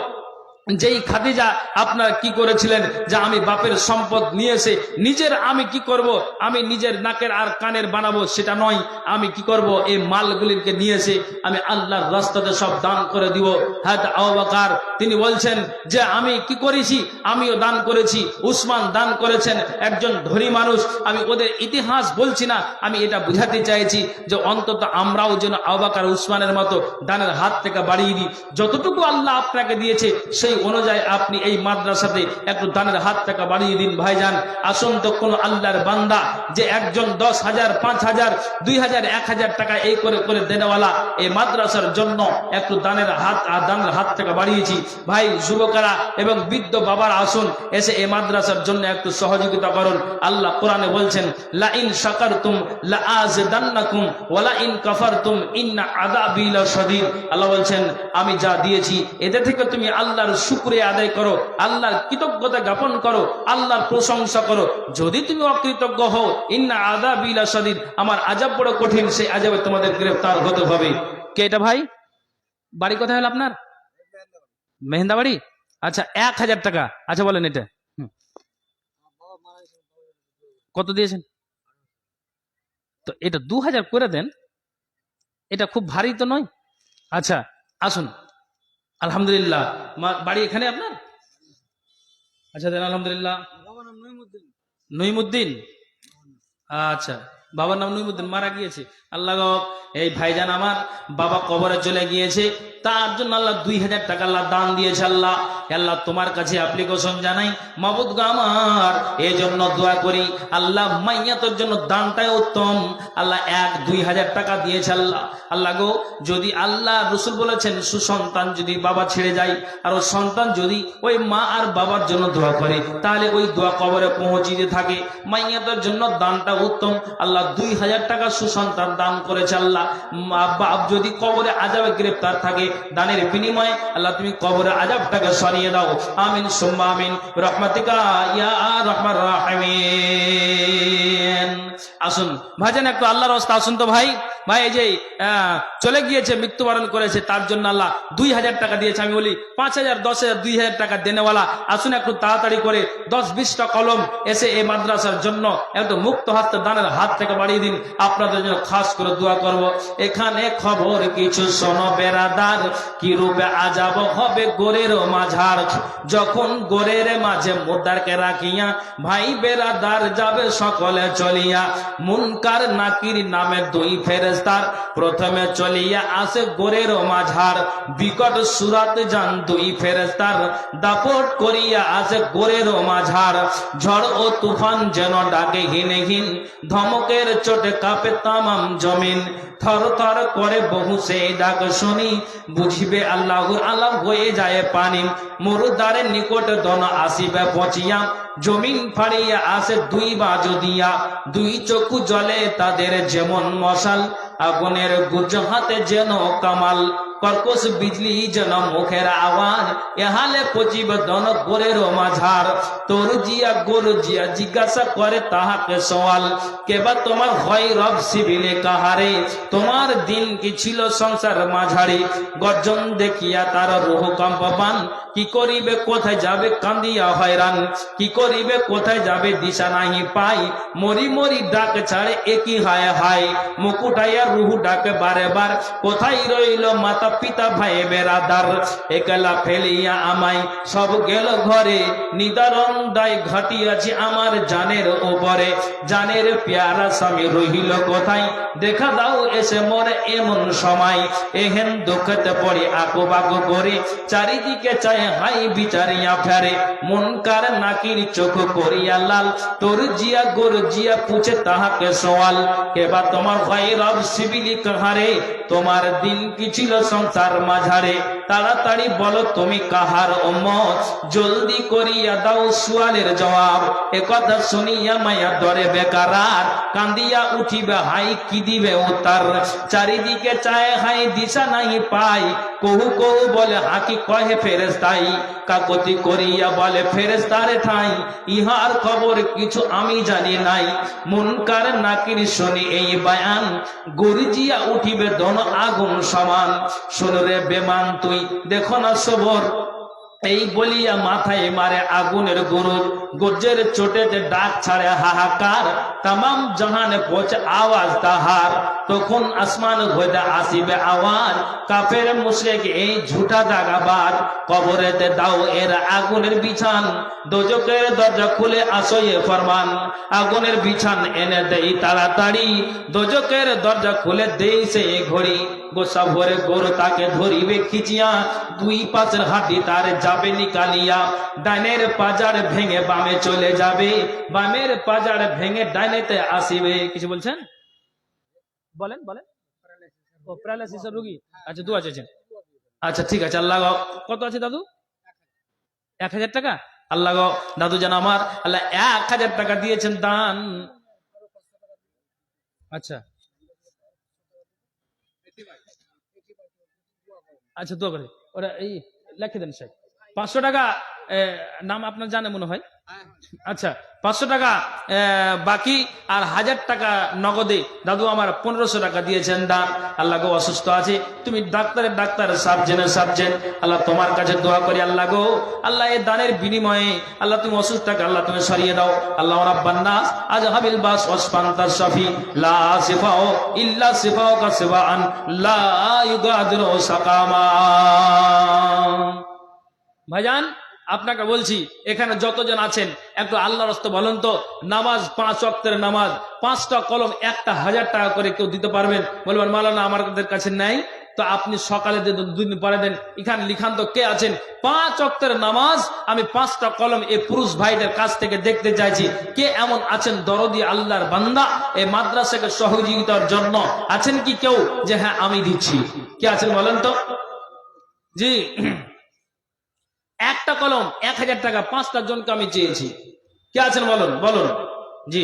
যেই খাদিজা আপনার কি করেছিলেন, যে আমি বাপের সম্পদ নিয়ে এসে নিজের আমি কি করব, আমি নিজের নাকের আর কানের বানাবো সেটা নয়, আমি কি করব, এই মালগুলিকে নিয়ে এসে আমি আল্লাহর রাস্তাতে সব দান করে দিব। হযরত আবু বকর তিনি বলছেন যে আমি কি করেছি, আমিও দান করেছি, উসমান দান করেছেন, একজন ধনী মানুষ। আমি ওদের ইতিহাস বলছি না, আমি এটা বুঝাতে চাইছি যে অন্তত আমরাও যেন আবু বকর উসমানের মতো দানের হাত থেকে বাড়িয়ে দিই। যতটুকু আল্লাহ আপনাকে দিয়েছে সেই অনুযায়ী আপনি এই মাদ্রাসাতে একটু দানের হাত টাকা বাড়িয়ে দিন। ভাইজান, আসুন তো কোন আল্লাহর বান্দা যে একজন 10,000, 5,000, 2,000, 1,000 টাকা এই করে করে দেনেওয়ালা, এই মাদ্রাসার জন্য একটু দানের হাত টাকা বাড়িয়েছি। ভাই যুবকেরা এবং বৃদ্ধ বাবার আসুন, এসে এই মাদ্রাসার জন্য একটু সহযোগিতা করুন। আল্লাহ কোরআনে বলছেন, লা ইন শাকারতুম লা আযিদান্নাকুম ওয়া লা ইন কাফারতুম ইন্না আযাবি লাশাদীদ। আল্লাহ বলছেন, আমি যা দিয়েছি এদের থেকে তুমি আল্লাহর শুকরিয়া আদায় করো, আল্লাহর কৃতজ্ঞতা জ্ঞাপন করো, আল্লাহর প্রশংসা করো। যদি তুমি অকৃতজ্ঞ হও, ইন্না আযাবি লাশাদীদ, আমার আযাব বড় কঠিন, সেই আযাবে তোমাদের গ্রেফতার হতে হবে। কে এটা ভাই? বাড়ি কোথায় হলো আপনার? মেহেন্দাবাড়ি। আচ্ছা, 1,000 টাকা। আচ্ছা বলেন, এটা কত দিয়েছেন? তো এটা 2,000 করে দেন, এটা খুব ভারী তো নয়। আচ্ছা আসুন, আলহামদুলিল্লাহ। বাড়ি এখানে আপনার? আচ্ছা দেন, আলহামদুলিল্লাহ। নইমুদ্দিন। আচ্ছা, বাবার নাম নইমুদ্দিন, মারা গিয়েছে। আল্লাহ গো, এই ভাইজান আমার বাবা কবরে চলে গিয়েছে, তার জন্য আল্লাহ 2,000 টাকা আল্লাহ দান দিয়েছে। আল্লাহ আল্লাহ তোমার কাছে অ্যাপ্লিকেশন জানাই, মাবুদ গো আমার এই জন্য দোয়া করি, আল্লাহ মাইয়াতের জন্য দানটাই উত্তম। আল্লাহ 1-2,000 টাকা দিয়েছে। আল্লাহ আল্লাহ গো, যদি আল্লাহ রসুল বলেছেন সুসন্তান যদি বাবা ছেড়ে যায়, আর ওই সন্তান যদি ওই মা আর বাবার জন্য দোয়া করে, তাহলে ওই দোয়া কবরে পৌঁছিতে থাকে। মাইয়াতের জন্য দানটা উত্তম। আল্লাহ 2,000 টাকা সুসন্তান দান করেছে। আল্লাহ বাপ যদি কবরে আযাবে গ্রেফতার থাকে, দানের বিনিময়ে আল্লাহ তুমি কবরে আযাবটাকে সরিয়ে দাও। আমিন সুম্মা আমিন রহমাতিকা ইয়া আরহামার রাহিমিন। আসুন ভাইজান, একটু আল্লাহর রাস্তা আসুন তো ভাই। ভাই এই যে চলে গিয়েছে, মৃত্যুবরণ করেছে, তার জন্য আল্লাহ 2,000 টাকা দিয়েছে। আমি বলি 5,000, 10,000, 2,000 টাকা দেনেওয়ালা আসুন, একটু তাড়াতাড়ি করে 10-20টা কলম এসে এই মাদ্রাসার জন্য একটু মুক্ত হাতে দানের হাত থেকে বাড়িয়ে দিন। আপনাদের জন্য খাস করে দোয়া করব। এখানে খবর কিছু শোনো বেরাদার, কি রূপে আযাব হবে গোরের মাঝার, যখন গোরের মাঝে মুর্দারকে রাখিয়া ভাই বেরাদার যাবে সকলে চলিয়া। মুনকার নাকির নামে 2 ফেরেশতা ফেরেস্তার প্রথমে চলিয়া আসে গোরের মাঝার বিকট সুরাত যান দুই ফেরেস্তার দাপট করিয়া আসে গোরের মাঝার ঝড় ও তুফান যেন ডাকে হিনহীন ধমকের চোটে কাঁপে তামাম জমিন থর থর করে বহু সেই ডাক শুনি বুঝিবে আল্লাহর আলাম হয়ে যায় পানি মুরদারের নিকট দন আসিবে পচিয়া জমিন ফাড়িয়া আসে দুই বাজু দিয়া দুই চক্ষু জলে তাদের যেমন মশাল আগুনের গুর্জ হাতে যেন কামাল কর্কশ বিজলি যেন মুখের আওয়াজ এহালে পচিব দন গোরের মাঝার তোর জিয়া গোর জিয়া জিজ্ঞাসা করে তাহাকে সওয়াল কেবা তোমার হয় রব সিবিলে কাহারে তোমার দিন কি ছিল সংসার মাঝারি গর্জন দেখিয়া তার রুহ কম্পমান কি করিবে কোথায় যাবে কান্দিয়া হয়রান কি করিবে কোথায় যাবে দিশা নাহি পাই মরি মরি ডাক ছাড়ে একই হায় হায় মুকুটাইয়া রুহু ডাকে বারে বার কোথায় রইল মাতা পিতা ভাই বেরাদার একলা ফেলিয়া আমায় সব গেল ঘরে নিদারণ দায় ঘটিয়াছি আমার জানের উপরে জানের পেয়ারা স্বামী রহিল কোথায় দেখা দাও এসে মরে এমন সময় এহেন দুঃখতে পড়ে আকু বাকু করে চারিদিকে চায় হাই বিচারিয়া ফেরে মন কার নাকির চোখ করিয়া লাল তোর জিয়া গোর জিয়া পুছে তাহাকে সওয়াল কেবা তোমার ভাই রব সিবিলি কাহারে তোমার দিন কি ছিল সংসার মাঝারে তাড়াতাড়ি বলো তুমি কাহার উম্মত জলদি করিয়া দাও সুয়ালের জবাব একথা শুনিয়া মায়া দরে বেকারার কান্দিয়া উঠিবে হাই কি দিবে উত্তর চারিদিকে চায় হাই দিশা নাই পাই কহু কহু বলে হাকি কহে ফেরেস্তাই কাকতি করিয়া বলে ফেরেস্তারে ঠাই ইহার খবর কিছু আমি জানি নাই মুনকার নাকির শুনি এই বায়ান গরিজিয়া উঠিবে দন আগুন সমান শুনরে বেমান তুই দেখো না সবর এই বলিয়া মাথায় মারে আগুনের গরুর গর্জের চোটেতে ডাক ছাড়ে হাহাকার তামাম জাহানে পৌঁছে আওয়াজ তাহার তখন আসমান হইতে আসিবে আওয়াজ কাফের মুশরিক এই ঝুটা দাগাবাজ কবরেতে দাও এর আগুনের বিছান দোজকের দরজা খুলে আসয়ে ফরমান আগুনের বিছান এনে দেই তাড়াতাড়ি দোজকের দরজা খুলে দেই সে ঘড়ি গোসা ভরে গোর তাকে ধরিবে খিচিয়া দুই পাশের হাতি তার যাবে নিকালিয়া ডাইনের পাজার ভেঙে বামে চলে যাবে বামের পাজার ভেঙে ডাইনেতে আসিবে কিছু বলছেন বলেন বলেন ও প্যারালাইসিসের রোগী আচ্ছা দু আছে আচ্ছা ঠিক আছে আল্লাহ কত আছে দাদু 1000 টাকা আল্লাহ দাদু যেন আমার আল্লাহ 1000 টাকা দিয়েছেন দান আচ্ছা আচ্ছা দোয়া করে ওরা এই লিখে দেন সাহেব 500 টাকা নাম আপনার জানে মনে হয় আচ্ছা 500 টাকা বাকি আর 1000 টাকা নগদে দাদু আমার 1500 টাকা দিয়েছেন দান আল্লাহ গো অসুস্থ আছে তুমি ডাক্তারের ডাক্তার সার্জেন আল্লাহ তোমার কাছে দোয়া করি আল্লাহ গো আল্লাহ এই দানের বিনিময়ে আল্লাহ তুমি অসুস্থটাকে আল্লাহ তুমি সরিয়ে দাও আল্লাহ রাব্বান নাস আজহাবিল বাস ওয়াসফান্তাস শাফি লা শিফাও ইল্লা শিফাউকা শিফাআন লা ইউগাদিরু সাকামা ভাইজান আপনাকে বলছি এখানে যতজন আছেন একটু আল্লাহর রাস্তায় বলেন তো নামাজ 5 ওয়াক্তের নামাজ 5টা কলম 1000 টাকা করে কেউ দিতে পারবেন বলবেন মাওলানা আমাদের কাছে নাই তো আপনি সকালে দিয়ে 2 দিন পরে দেন এখানে লিখান তো কে আছেন 5 ওয়াক্তের নামাজ আমি 5টা কলম এই পুরুষ ভাইদের কাছ থেকে দেখতে চাইছি কে এমন আছেন দরদি আল্লাহর বান্দা এই মাদ্রাসাকে সহযোগিতার জন্য আছেন কি কেউ যে হ্যাঁ আমি দিচ্ছি কে আছেন বলেন তো জি একটা কলম 1000 টাকা 5টা জনকে আমি চেয়েছি কে আছেন বলুন বলুন জি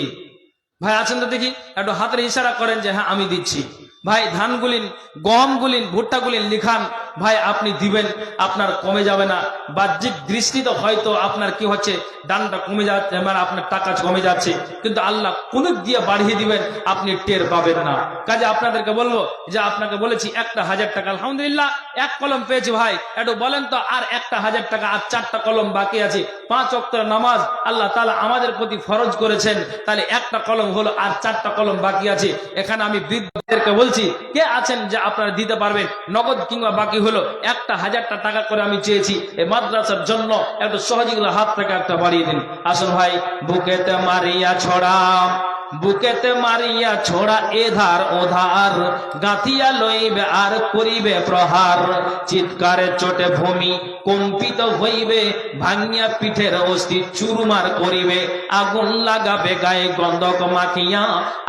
ভাই আছেন তো দেখি একটু হাতের ইশারা করেন যে হ্যাঁ আমি দিচ্ছি ভাই ধান গুলিন গম গুলিন ভুট্টা গুলিন লিখান ভাই আপনি দিবেন আপনার কমে যাবে না বাহ্যিক দৃষ্টিতে হয়তো আপনার কি হচ্ছে দানটা কমে যাচ্ছে মানে আপনার টাকা কমে যাচ্ছে কিন্তু আল্লাহ কোন দিয়ে বাড়িয়ে দিবেন আপনি টের পাবেন না কাজে আপনাদেরকে বলবো যে আপনাকে বলেছি 1000 টাকা আলহামদুলিল্লাহ 1 কলম পেয়েছি ভাই একটু বলেন তো আর 1000 টাকা আর 4টা কলম বাকি আছে 5 ওয়াক্তের নামাজ আল্লাহ তাআলা আমাদের প্রতি ফরজ করেছেন তাহলে 1টা কলম হলো আর 4টা কলম বাকি আছে এখানে আমি বৃদ্ধদেরকে বলছি কে আছেন যে আপনারা দিতে পারবেন নগদ কিংবা বাকি হলো 1000 টাকা করে আমি চেয়েছি এই মাদ্রাসার জন্য একটু সহযোগিতা হাত থেকে একটা বাড়িয়ে দিন আসুন ভাই বুকেতে মারিয়া ছড়া বুকেতে মারিয়া ছোড়া এধার ওধার, গাঁথিয়া লইবে আর করিবে প্রহার, চিৎকারে চোটে ভূমি কম্পিত হইবে, ভাঙিয়া পিঠের অস্থি চুরমার করিবে, আগুন লাগাবে গায়ে গন্ধক মাখিয়া,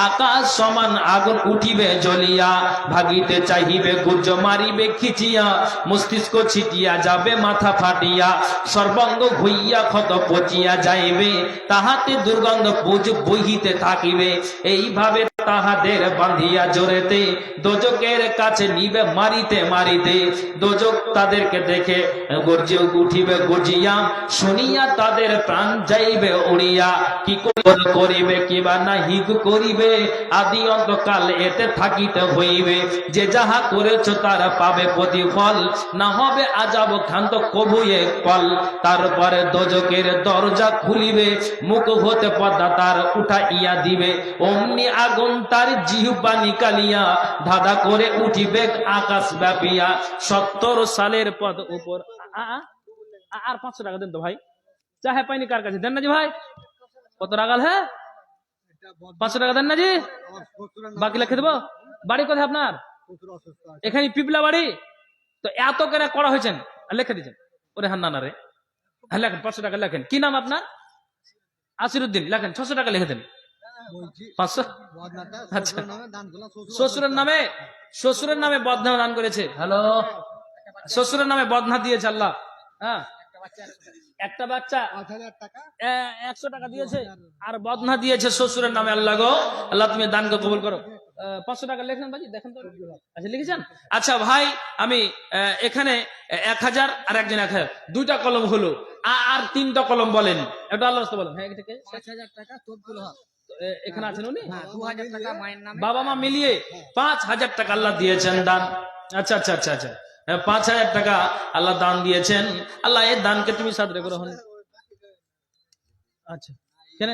আকাশ সমান আগুন উঠিবে জ্বলিয়া, ভাগিতে চাহিবে গুজ মারিবে খিচিয়া, মস্তিষ্ক ছিটিয়া যাবে মাথা ফাটিয়া, সর্বাঙ্গ হইয়া ক্ষত পচিয়া যাইবে, তাহাতে দুর্গন্ধ পুজ বহিতে থাকিবে, এইভাবে তাহাদের বাঁধিয়া জোরেতে দোজকের কাছে নিবে মারিতে মারিতে, দোজক তাদেরকে দেখে গর্জে উঠিবে গর্জিয়া, শুনিয়া তাদের প্রাণ যাইবে উড়িয়া, কি করিবে কিবা না হিগ করিবে, আদি অন্তকাল এতে থাকিতে হইবে, যে যাহা করেছ তার পাবে প্রতিফল, না হবে আজাব ক্ষান্ত কবুয়ে কল, তারপরে দোজকের দরজা খুলিবে, মুখ হতে পর্দা তার উঠাইয়া দিবে, অমনি আগুন তার জিহ্বা নিকালিয়া, ধাঁধা করে উঠিবে আকাশ ব্যাপিয়া, 70 সালের পদ উপর। আর 500 টাকা দেন তো ভাই, চাহে পাইনি কার কাছে দেন না জি ভাই, কত রাগাল হ্যাঁ, 500 টাকা দেন না জি, বাকি লিখে দেবো। বাড়ি কোথায় আপনার? এখানে পিপলা বাড়ি। তো এত করে করা হয়েছেন আর লিখে দিচ্ছেন, ওরে হান্না না রে, হ্যাঁ লেখেন 500 টাকা লেখেন। কি নাম আপনার? আসিরুদ্দিন, লেখেন 600 টাকা লিখে দেন। 500। আচ্ছা, শ্বশুরের নামে, শ্বশুরের নামে বদনা দান করেছে। হ্যালো, শ্বশুরের নামে বদনা দিয়েছে আল্লাহ। হ্যাঁ, একটা বাচ্চা 100 টাকা দিয়েছে আর বদনা দিয়েছে শ্বশুরের নামে। আল্লাহ গো, আল্লাহ তুমি দানকে কবুল করো। 500 টাকা লেখেন বাজি, দেখেন তো। আচ্ছা লিখেছেন। আচ্ছা ভাই, আমি এখানে 1000 আর একজন 1000, 2টা কলম হলো, আর 3টা কলম বলেন, এটা আল্লাহ রাস্তা বলেন। হ্যাঁ, 6000 টাকা তদবির হক। এখানে আছেন উনি, 2000 টাকা মায়ের নামে, বাবা মা মিলিয়ে 5000 টাকা আল্লাহ দিয়েছেন দান। আচ্ছা আচ্ছা আচ্ছা আচ্ছা, 5000 টাকা আল্লাহ দান দিয়েছেন। আল্লাহ এই দানকে তুমি সাদরে করো। আচ্ছা কেন?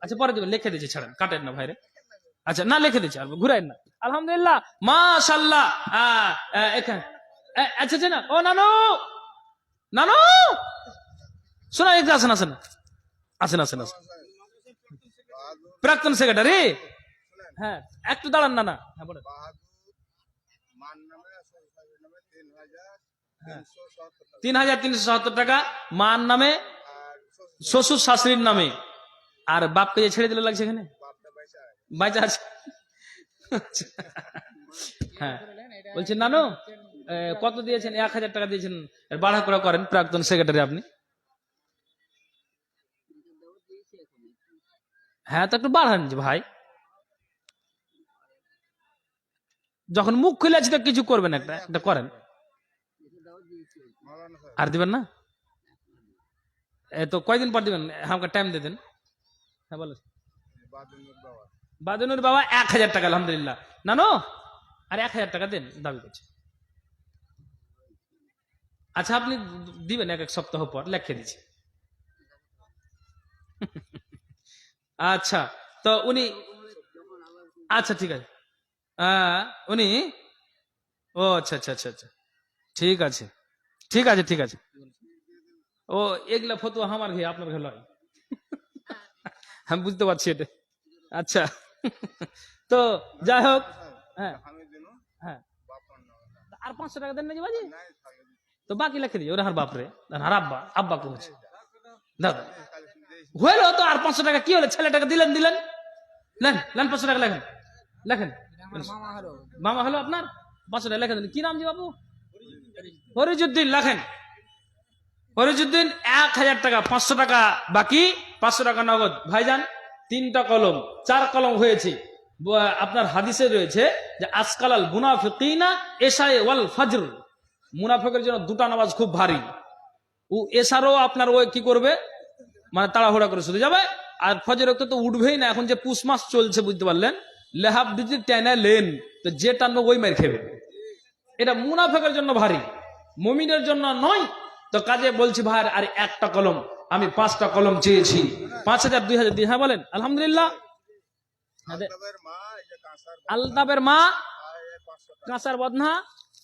আচ্ছা পরে দিবেন, লিখে দিয়েছি, ছাড়েন, কাটেন না ভাইরে। আচ্ছা না, লিখে দিচ্ছি, আর ঘুরাইন না। আলহামদুলিল্লাহ, মাশাআল্লাহ। এখানে আচ্ছা আচ্ছা না, ও নানু, নানু শোনা, একটু আসেন আসেন আসেন আসেন আসেন, প্রাক্তন সেক্রেটারি। হ্যাঁ একটু দাঁড়ান না, না হ্যাঁ বলেন। 3370 টাকা মার নামে, শ্বশুর শাশুড়ির নামে, আর বাপকে যে ছেড়ে দিলে লাগছে এখানে বাইচা আছে। হ্যাঁ বলছেন নানু কত দিয়েছেন? 1000 টাকা দিয়েছেন, বাড়া করে করেন প্রাক্তন সেক্রেটারি আপনি। হ্যাঁ তো একটু বাড়ান যে ভাই, যখন মুখ খুলে আছে তো কিছু করবেন, একটা করেন। আর দিবেন না? তো কয়দিন পর দিবেন? আমাকে টাইম দিয়ে দেন। হ্যাঁ বলো। বাদনুর বাবা 1000 টাকা, আলহামদুলিল্লাহ। নানো আর 1000 টাকা দেন, দাবি করছে। আচ্ছা আপনি দিবেন 1 সপ্তাহ পর, লেখে দিচ্ছি। আচ্ছা তো উনি, আচ্ছা ঠিক আছে, উনি, ও আচ্ছা আচ্ছা আচ্ছা আচ্ছা, ঠিক আছে ঠিক আছে ঠিক আছে। ও এগুলা ফতুয়া আমার ঘে, আপনার ঘে লয়, আমি বুঝতে পারছি এটা। আচ্ছা তো যাই হোক, হ্যাঁ হ্যাঁ, আর 500 টাকা দেন না বাজি, তো বাকি লিখে দিই। ওরে হার বাপরে, আর আব্বা, আব্বা কে হচ্ছে দাদা হইলো তো, আর 500 টাকা কি হলো? ছেলেটাকে দিলেন দিলেন, লেন লেন 500 টাকা লেখেন, লেখেন। মামা হলো আপনার, 500 টাকা লেখে দেন। কি নাম জি বাবু? ফরিজউদ্দিন, লেখেন ফরিজউদ্দিন। 1000 টাকা, 500 টাকা বাকি, 500 টাকা নগদ। ভাইজান 3টা কলম, 4 কলম হয়েছে। আপনার হাদিসে রয়েছে যে আসকালাল মুনাফিকিনা এশা ওয়াল ফজর, মুনাফিকের জন্য 2টা নামাজ খুব ভারী। ও এশারও আপনার ওই কি করবে, মানে তাড়াহুড়া করে শুধু যাবে, আর ফজর তো উঠবেই না। এখন যে পুষ মাস চলছে, বুঝতে পারলেন, লেহাব যদি টেনে লেন তো যে টানবে ওই মার খেবে। এটা মুনাফিকের জন্য ভারী, মুমিনের জন্য নয়। তো কাজে বলছি ভাই, আর 1টা কলম, আমি 5টা কলম চেয়েছি, 5000 2000 দিয়ে। হ্যাঁ বলেন আলহামদুলিল্লাহ। আলতাবের মা, কাঁসার বদনা,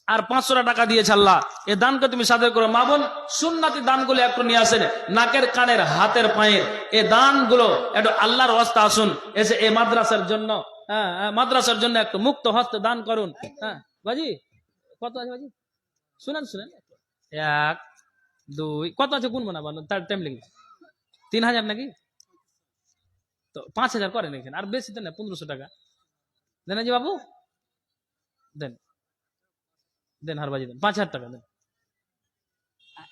আর 500 টাকা দিয়েছে আল্লাহ, এ দানকে তুমি সাদর করো। মা বোন, সুন্নাতি দানগুলো একটু নিয়ে আসেন, নাকের কানের হাতের পায়ের এ দানগুলো একটু আল্লাহর ওয়াস্তে আসুন, এসে এই মাদ্রাসার জন্য, মাদ্রাসার জন্য একটু মুক্ত হস্তে দান করুন। হ্যাঁ বাজি, কত আছে বাজি? শুনেন শুনেন, 1 2 কত আছে গুনবো না, তার টাইম লেগে 3000 নাকি, তো 5000 করেন এখানে, আর বেশি দেন না, 1500 টাকা দেন জি বাবু, দেন দেন, হার বাজি দেন, 5000 টাকা দেন,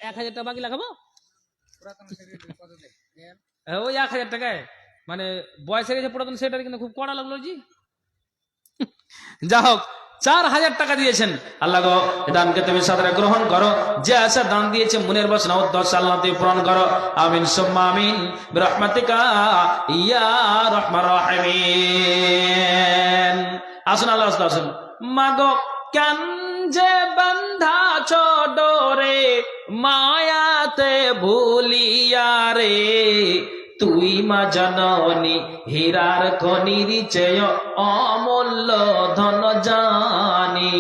1000 টাকা বাকি লাগাবো। ওই 1000 টাকায় মানে বয়স হয়ে গেছে পুরাতন, সেটা কিন্তু খুব কড়া লাগলো জি। যা হোক, 4000 টাকা দিয়েছেন। আল্লাহ গো, এই দানকে তুমি সাদরে গ্রহণ করো। যে আশা দান দিয়েছে মনের বাসনা উদ্দেশ্য আল্লাহ তুমি পূরণ করো। আমিন সুম্মা আমিন বিরহমাতিকা ইয়া রাহমার রাহিমিন। আসুন আল্লাহ আসুন। মাগো কেন যে বান্ধা ডোরে মায়াতে ভুলিয়া রে, তুই মা জননী হীরার খনির চেয়ে অমূল্য ধন জানি,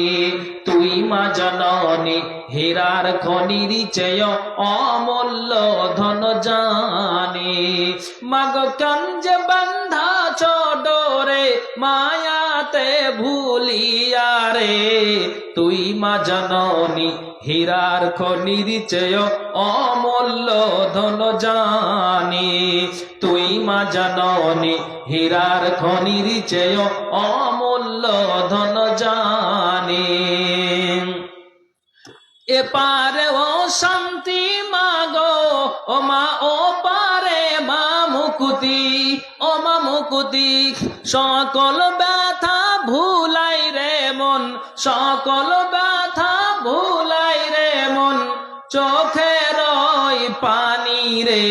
তুই মা জননী হীরার খনির চেয়ে অমূল্য ধন জানি। মাগো কঞ্জে বান্ধা ডোরে মায়াতে ভুলিয়া রে, তুই মা জননী হীরার খনির চেয়ে অমূল্য ধন জানি, তুই মা জননী হীরার খনির চেয়ে অমূল্য ধন জানি। এপারে ও শান্তি মাগো ও মা, ও পারে মা মুকুতি, ও মা মুকুতি, সকল ব্যথা ভুলাই রে মন, সকল ব্যথা ভুলাই রে মন, চোখের ওই পানি রে,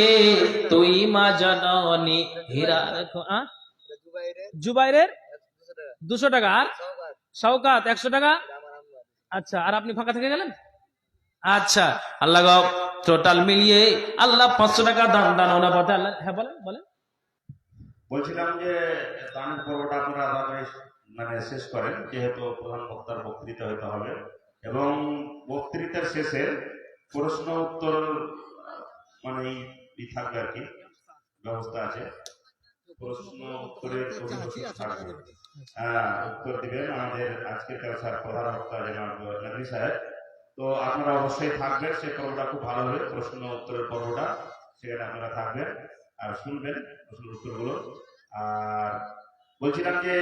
তুই মা জননী হীরার জুবাইরের 200 টাকা, আর শওকাত 100 টাকা। আচ্ছা, আর আপনি ফাঁকা থেকে গেলেন। আচ্ছা, আল্লাহ গো, টোটাল মিলিয়ে আল্লাহ 500 টাকা দান দান ওনা পথে আল্লাহ। হ্যাঁ বলেন বলেন। বলছিলাম যে দানের পর্বটা আপনারা আদায় মানে শেষ করেন, যেহেতু প্রধান বক্তার বক্তৃতা হতে হবে, এবং বক্তৃতার শেষে প্রশ্ন উত্তর মানে থাকবে আর কি, ব্যবস্থা আছে। প্রশ্ন উত্তরের থাকবে, উত্তর দিবেন আমাদের আজকের স্যার প্রধান বক্তা জনাব নবী সাহেব। তো আপনারা অবশ্যই থাকবেন, সেই পর্বটা খুব ভালো হবে, প্রশ্ন উত্তরের পর্বটা, সেখানে আপনারা থাকবেন আর শুনবেন প্রশ্ন উত্তরগুলো। আর বলছিলাম যে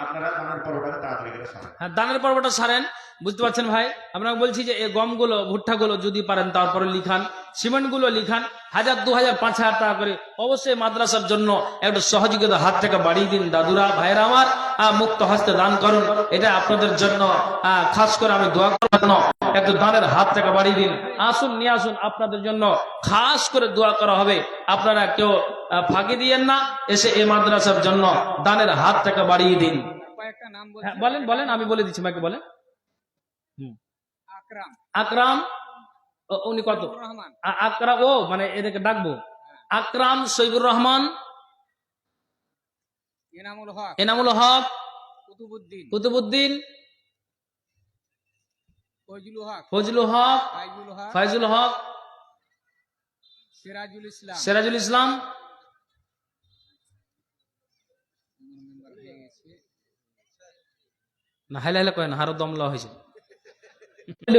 আপনারা দানের পর্বটা তাড়াতাড়ি করে সারেন। হ্যাঁ, দানের পর্বটা সারেন, বুঝতে পারছেন ভাই। আপনাকে বলছি যে এই গমগুলো ভুট্টাগুলো যদি পারেন তারপরে লিখান, সিমেন্টগুলো লিখান, 1000 2000 5000 টাকা করে অবশ্যই মাদ্রাসার জন্য একটু সহযোগিতা হাত থেকে বাড়িয়ে দিন। দাদুরা ভাইরা আমার, মুক্ত হস্তে দান করুন, এটা আপনাদের জন্য খাস করে আমি দোয়া করব, একটু দানের হাত থেকে বাড়িয়ে দিন। আসুন নিয়ে আসুন, আপনাদের জন্য খাস করে দোয়া করা হবে। আপনারা কেউ ফাঁকি দিয়েন না, এসে এই মাদ্রাসার জন্য দানের হাত থেকে বাড়িয়ে দিন। কয়েকটা নাম হ্যাঁ, বলেন বলেন, আমি বলে দিচ্ছি মাকে বলেন। আকরাম, আকরাম, উনি কত? রহমান, আকরাম, ও মানে এদেরকে ডাকবো। আকরাম সৈবুর রহমান, এনামুল হক, এনামুল হক, কুতুবুদ্দিন, কুতুবুদ্দিন, ফজলুল হক, ফজলুল হক, ফাইজুল হক, ফাইজুল হক, সিরাজুল ইসলাম, সিরাজুল ইসলাম, না হাইলা হাইলা কয় না, আরো দমলা হয়েছে,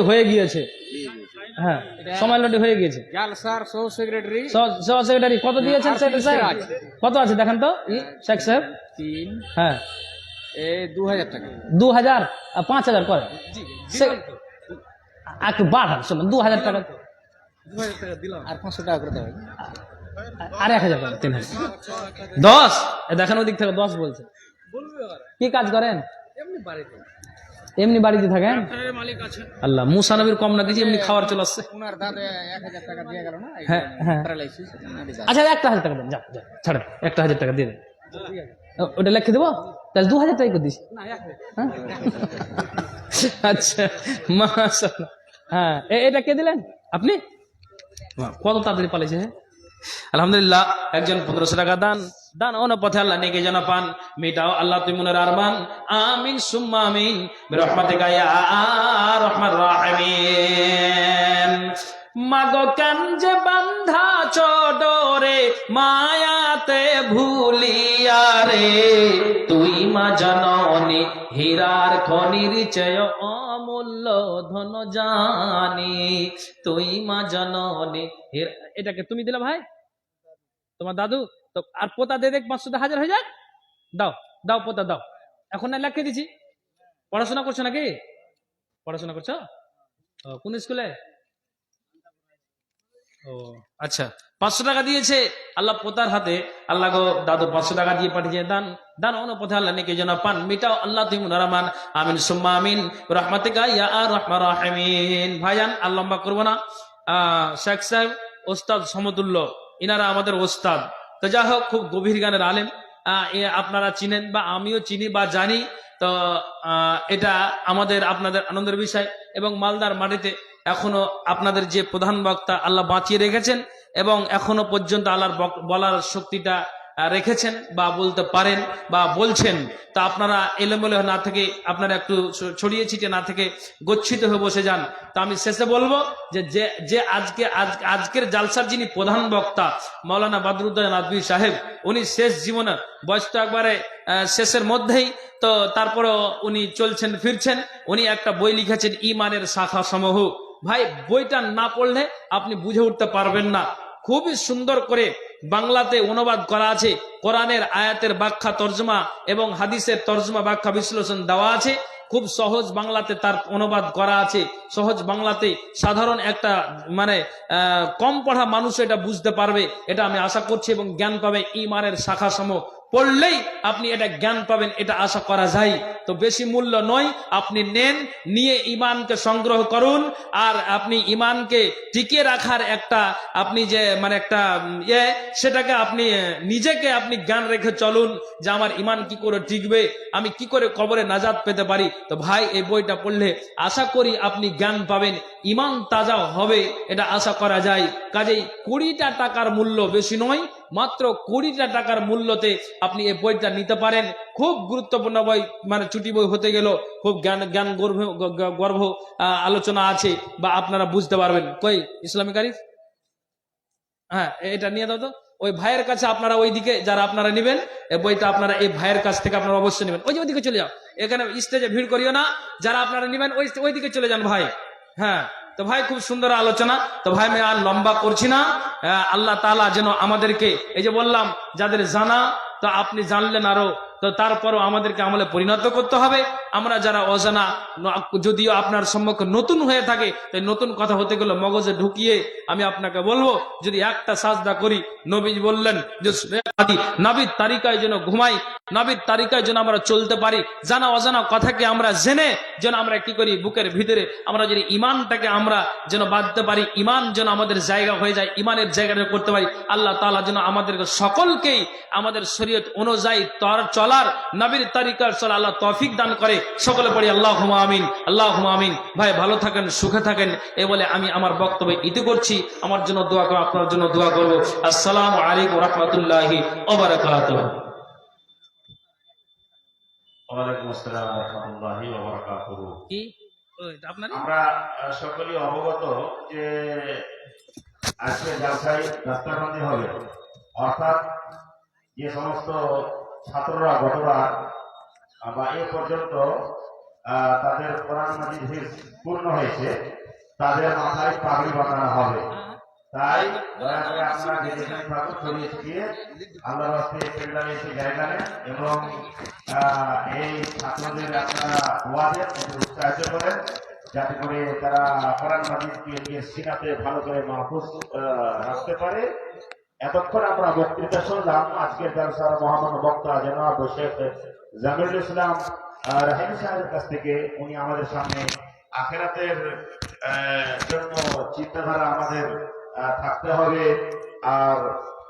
হয়ে গিয়েছে। হ্যাঁ, সময় লটে হয়ে গিয়েছে। জালসার সহ সেক্রেটারি, সহ সেক্রেটারি কত দিয়েছেন? সেক্রেটারি সাহেব কত আছে দেখেন তো শেখ সাহেব। 3 হ্যাঁ, 2000 টাকা, 2000 আর 5000 করে একটু বাড়ান, শুনুন 2000 টাকা 2000 টাকা দিলাম, আর 500 টাকা করে দেবেন, আর 1000 টাকা, 3000, 10 দেখেন ওই দিক থেকে 10 বলছে। কি কাজ করেন? এমনি বাড়িতে, এমনি বাড়িতে থাকেন? মালিক আছে। আল্লাহ, মুসা নবীর কম না কিছু, এমনি খাবার চলে আসছে। ওনার দাদা 1000 টাকা দিয়ে গেল না, হ্যাঁ হ্যাঁ, প্যারালাইসিস। আচ্ছা 1000 টাকা দেন, যা যা ছাড়েন, 1000 টাকা দিয়ে দেন, ওটা লিখে দেবো, তাহলে 2000 টাকা করে দিস। হ্যাঁ? আচ্ছা মাশাআল্লাহ। হ্যাঁ, এটা কে দিলেন আপনি? কত তাড়াতাড়ি পালিয়েছে। হ্যাঁ, আলহামদুলিল্লাহ, একজন 1500 টাকা দান, দান অন্য পথে আল্লাহ নেকে যেন পান, মিটাও আল্লাহ তুমি মনের আরমান, আমিন সুম্মা আমিন বিরহমাতিকা ইয়া আরহামার রাহিমিন। মাগো কেন যে বান্ধা চডরে মায়াতে ভুলিয়া রে, তুই মা জননী হীরার খনির চেয়ে অমূল্য ধন জানি, তুই মা জননী। এটাকে তুমি দিলে ভাই, তোমার দাদু তো, আর পোতা দিয়ে দেখ 500 হয়ে যাক, দাও দাও পোতা দাও, এখন না লেখে দিছি। পড়াশোনা করছো নাকি? পড়াশোনা করছো? কোন স্কুলে? ও আচ্ছা, 500 টাকা দিয়েছে আল্লাহ পোতার হাতে। আল্লাহ গো দাদু 500 টাকা দিয়ে পাঠিয়েছে, দান দান অন্য পথে আল্লাহ নেকে যেন পান, মিটাও আল্লাহ তুমি রহমান, আমিন সুম্মা আমিন রাহমাতিকা ইয়া আরহামার রাহিমিন। ভাইজান আর লম্বা করবো না, শেখ সাহেব ওস্তাদ সমতুল্য, ইনারা আমাদের ওস্তাদ। তো যা হোক, খুব গভীর জ্ঞানের আলেম, আপনারা চিনেন বা আমিও চিনি বা জানি। তো এটা আমাদের আপনাদের আনন্দের বিষয়। এবং মালদার মাটিতে এখনো আপনাদের যে প্রধান বক্তা আল্লাহ বাঁচিয়ে রেখেছেন এবং এখনো পর্যন্ত আল্লাহর বলার শক্তিটা রেখেছেন বা বলতে পারেন বা বলছেন, তা আপনারা এলোমেলো না থেকে, আপনারা একটু ছড়িয়ে ছিটে না থেকে গচ্ছিত হয়ে বসে যান। তা আমি শেষে বলবো যে আজকের জালসার যিনি প্রধান বক্তা মাওলানা বদরুদ্দোজা নদভী সাহেব, উনি শেষ জীবনে, বয়স তো একবারে শেষের মধ্যেই, তো তারপরও উনি চলছেন ফিরছেন। উনি একটা বই লিখেছেন ইমানের শাখা সমূহ। ভাই, বইটা না পড়লে আপনি বুঝে উঠতে পারবেন না। খুবই সুন্দর করে বাংলাতে অনুবাদ করা আছে, কোরআনের আয়াতের ব্যাখ্যা তর্জমা এবং হাদিসের তর্জমা ব্যাখ্যা বিশ্লেষণ দেওয়া আছে। খুব সহজ বাংলাতে তার অনুবাদ করা আছে, সহজ বাংলাতে সাধারণ একটা মানে কম পড়া মানুষ এটা বুঝতে পারবে, এটা আমি আশা করছি। এবং জ্ঞান পাবে ইমানের শাখা সমূহ পড়লেই আপনি এটা জ্ঞান পাবেন, এটা আশা করা যায়। তো বেশি মূল্য নয়, আপনি নেন, নিয়ে ইমানকে সংগ্রহ করুন। আর আপনি ইমানকে টিকে রাখার একটা আপনি যে মানে একটা সেটাকে আপনি নিজেকে আপনি জ্ঞান রেখে চলুন যে আমার ইমান কি করে টিকবে, আমি কি করে কবরে নাজাত পেতে পারি। তো ভাই, এই বইটা পড়লে আশা করি আপনি জ্ঞান পাবেন, ইমান তাজা হবে, এটা আশা করা যায়। কাজেই 20টা টাকার মূল্য বেশি নয়, মাত্র 20টা টাকার মূল্যতে আপনি এই বইটা নিতে পারেন। খুব গুরুত্বপূর্ণ বই, মানে ছুটি বই হতে গেল, খুব জ্ঞান গর্ভ আলোচনা আছে বা আপনারা বুঝতে পারবেন। কই ইসলামিক আরিফ, হ্যাঁ এটা নিয়ে দাও তো ওই ভাইয়ের কাছে। আপনারা ওইদিকে যারা আপনারা নেবেন এই বইটা, আপনারা এই ভাইয়ের কাছ থেকে আপনারা অবশ্যই নেবেন। ওইদিকে চলে যাও, এখানে স্টেজে ভিড় করিও না। যারা আপনারা নেবেন ওইদিকে চলে যান ভাই। হ্যাঁ, তো ভাই খুব সুন্দর আলোচনা। তো ভাই আমি আর লম্বা করছি না। আল্লাহ তাআলা যেন আমাদেরকে, এই যে বললাম যাদের জানা, তো আপনি জানলেন আরো, তো তারপরও আমাদেরকে আমলে পরিণত করতে হবে। আমরা যারা অজানা, যদিও আপনার সম্মুখে নতুন হয়ে থাকে, তাই নতুন কথা হতে গেলে মগজে ঢুকিয়ে আমি আপনাকে বলবো, যদি একটা সাজদা করি, নবী বললেন যে নবীর তারিকায় যেন ঘুমাই, নবীর তারিকায় যেন আমরা চলতে পারি। জানা অজানা কথাকে আমরা জেনে যেন আমরা কি করি, বুকের ভিতরে আমরা যদি ইমানটাকে আমরা যেন বাঁধতে পারি, ইমান যেন আমাদের জায়গা হয়ে যায়, ইমানের জায়গাটা করতে পারি। আল্লাহ তাআলা যেন আমাদেরকে সকলকেই আমাদের শরীয়ত অনুযায়ী চলার, নবীর তারিকার চলা আল্লাহ তৌফিক দান করে। সকলে পড়ি আল্লাহুম্মা আমিন, আল্লাহুম্মা আমিন। ভাই ভালো থাকেন, সুখে থাকেন, এ বলে আমি আমার বক্তব্য ইতি করছি। আমার জন্য দোয়া করো, আপনার জন্য দোয়া করবো। আসসালামু আলাইকুম ওয়া রাহমাতুল্লাহি ওয়া বারাকাতুহু। ওয়ালাইকুম আসসালাম ওয়া রাহমাতুল্লাহি ওয়া বারাকাতুহু। কি আপনার আমরা সকলেই অবগত যে আজকে জালসায় রাস্তাবন্দি হবে, অর্থাৎ যে সমস্ত ছাত্ররা গতবার বা এ পর্যন্ত তাদের কোরআন মাজিদ হিফজ পূর্ণ হয়েছে, তাদের মাথায় পাগড়ি বাঁধানো হবে। তাই দয়া করে আপনারা যে যেখানে থাকুন ছড়িয়ে ছিটিয়ে আল্লাহর রাস্তে পেন্ডালে এসে জায়গা নেন এবং এই ছাত্রদের আপনারা ওয়াজে উৎসাহিত করেন, যাতে করে তারা কোরআন মাজিদকে সিনাতে ভালো করে মাহফুজ রাখতে পারে। এতক্ষণ আমরা বক্তৃতা শুনলাম আজকের জালসার মহামান্য বক্তা জনাব শেখ জামিরুল ইসলাম রাহিমি সাহেবের কাছ থেকে। উনি আমাদের সামনে আখিরাতের জন্য চিন্তাধারা আমাদের থাকতে হবে, আর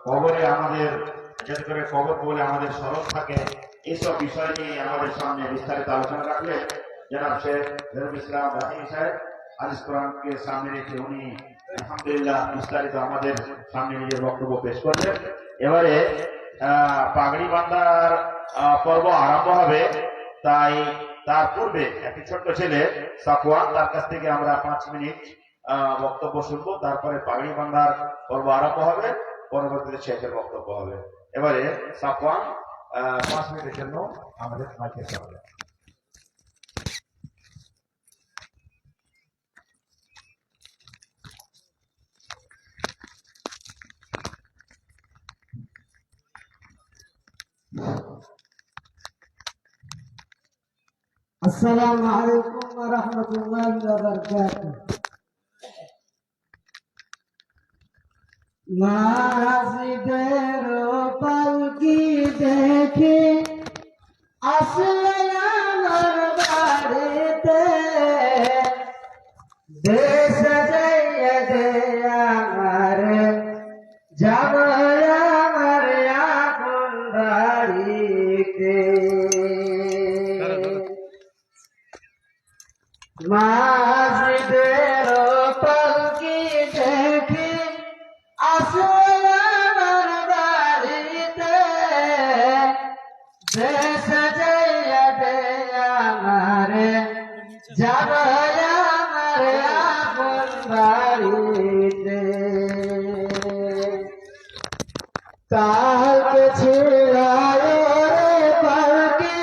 কবরে আমাদের যাতে করে কবর বলে আমাদের স্মরণ থাকে, এইসব বিষয় নিয়ে আমাদের সামনে বিস্তারিত আলোচনা রাখলেন জনাব শেখ জামিরুল ইসলাম রাহিমি সাহেব। হাদিস কোরআনকে সামনে রেখে উনি আলহামদুলিল্লাহ বিস্তারিত আমাদের সামনে নিজের বক্তব্য পেশ করলেন। এবারে পাগড়ি বাঁধার পর্ব আরম্ভ হবে, তাই তার পূর্বে একটি ছোট্ট ছেলে সাফওয়ান, তার কাছ থেকে আমরা 5 মিনিট বক্তব্য শুনবো, তারপরে পাগড়ি বাঁধার পর্ব আরম্ভ হবে, পরবর্তীতে শেখের বক্তব্য হবে। এবারে সাফওয়ান 5 মিনিটের জন্য আমাদের মাইকে হবে। अस्सलामु अलैकुम व रहमतुल्लाहि व बरकातुहू। मस्जिदेरो पलकी देखे আসলে আমার বাড়িতে, দেশ যাইয়া দে আমার, যাব আমার আপন বাড়িতে। মসজিদের পালকি দেখে আসলে আমার বাড়িতে, দেশ যাইয়া দে আমার, যাব আমার আপন বাড়িতে। কালকে ছিড়ায় পালকি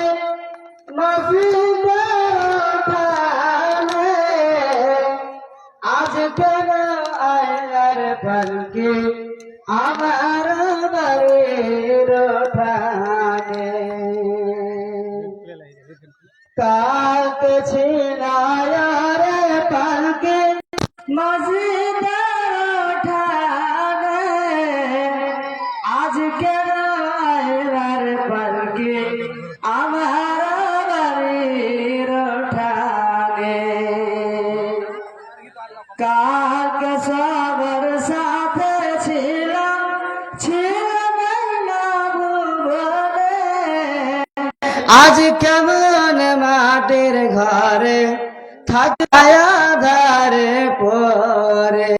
মসজিদের ঠানে, আজ কেন আয়ার পালকি আমার বাড়ির ঠানে। কালকে ছিড়ায় পালকি মসজিদের ঠানে, আজ কেন আয়ার পালকি আমার বাড়ির ঠানে। কালকে সবার সাথে ছিলাম, ছিলাম না ভুবনে, আজ কেমন মাটির ঘরে থাকায় ধারে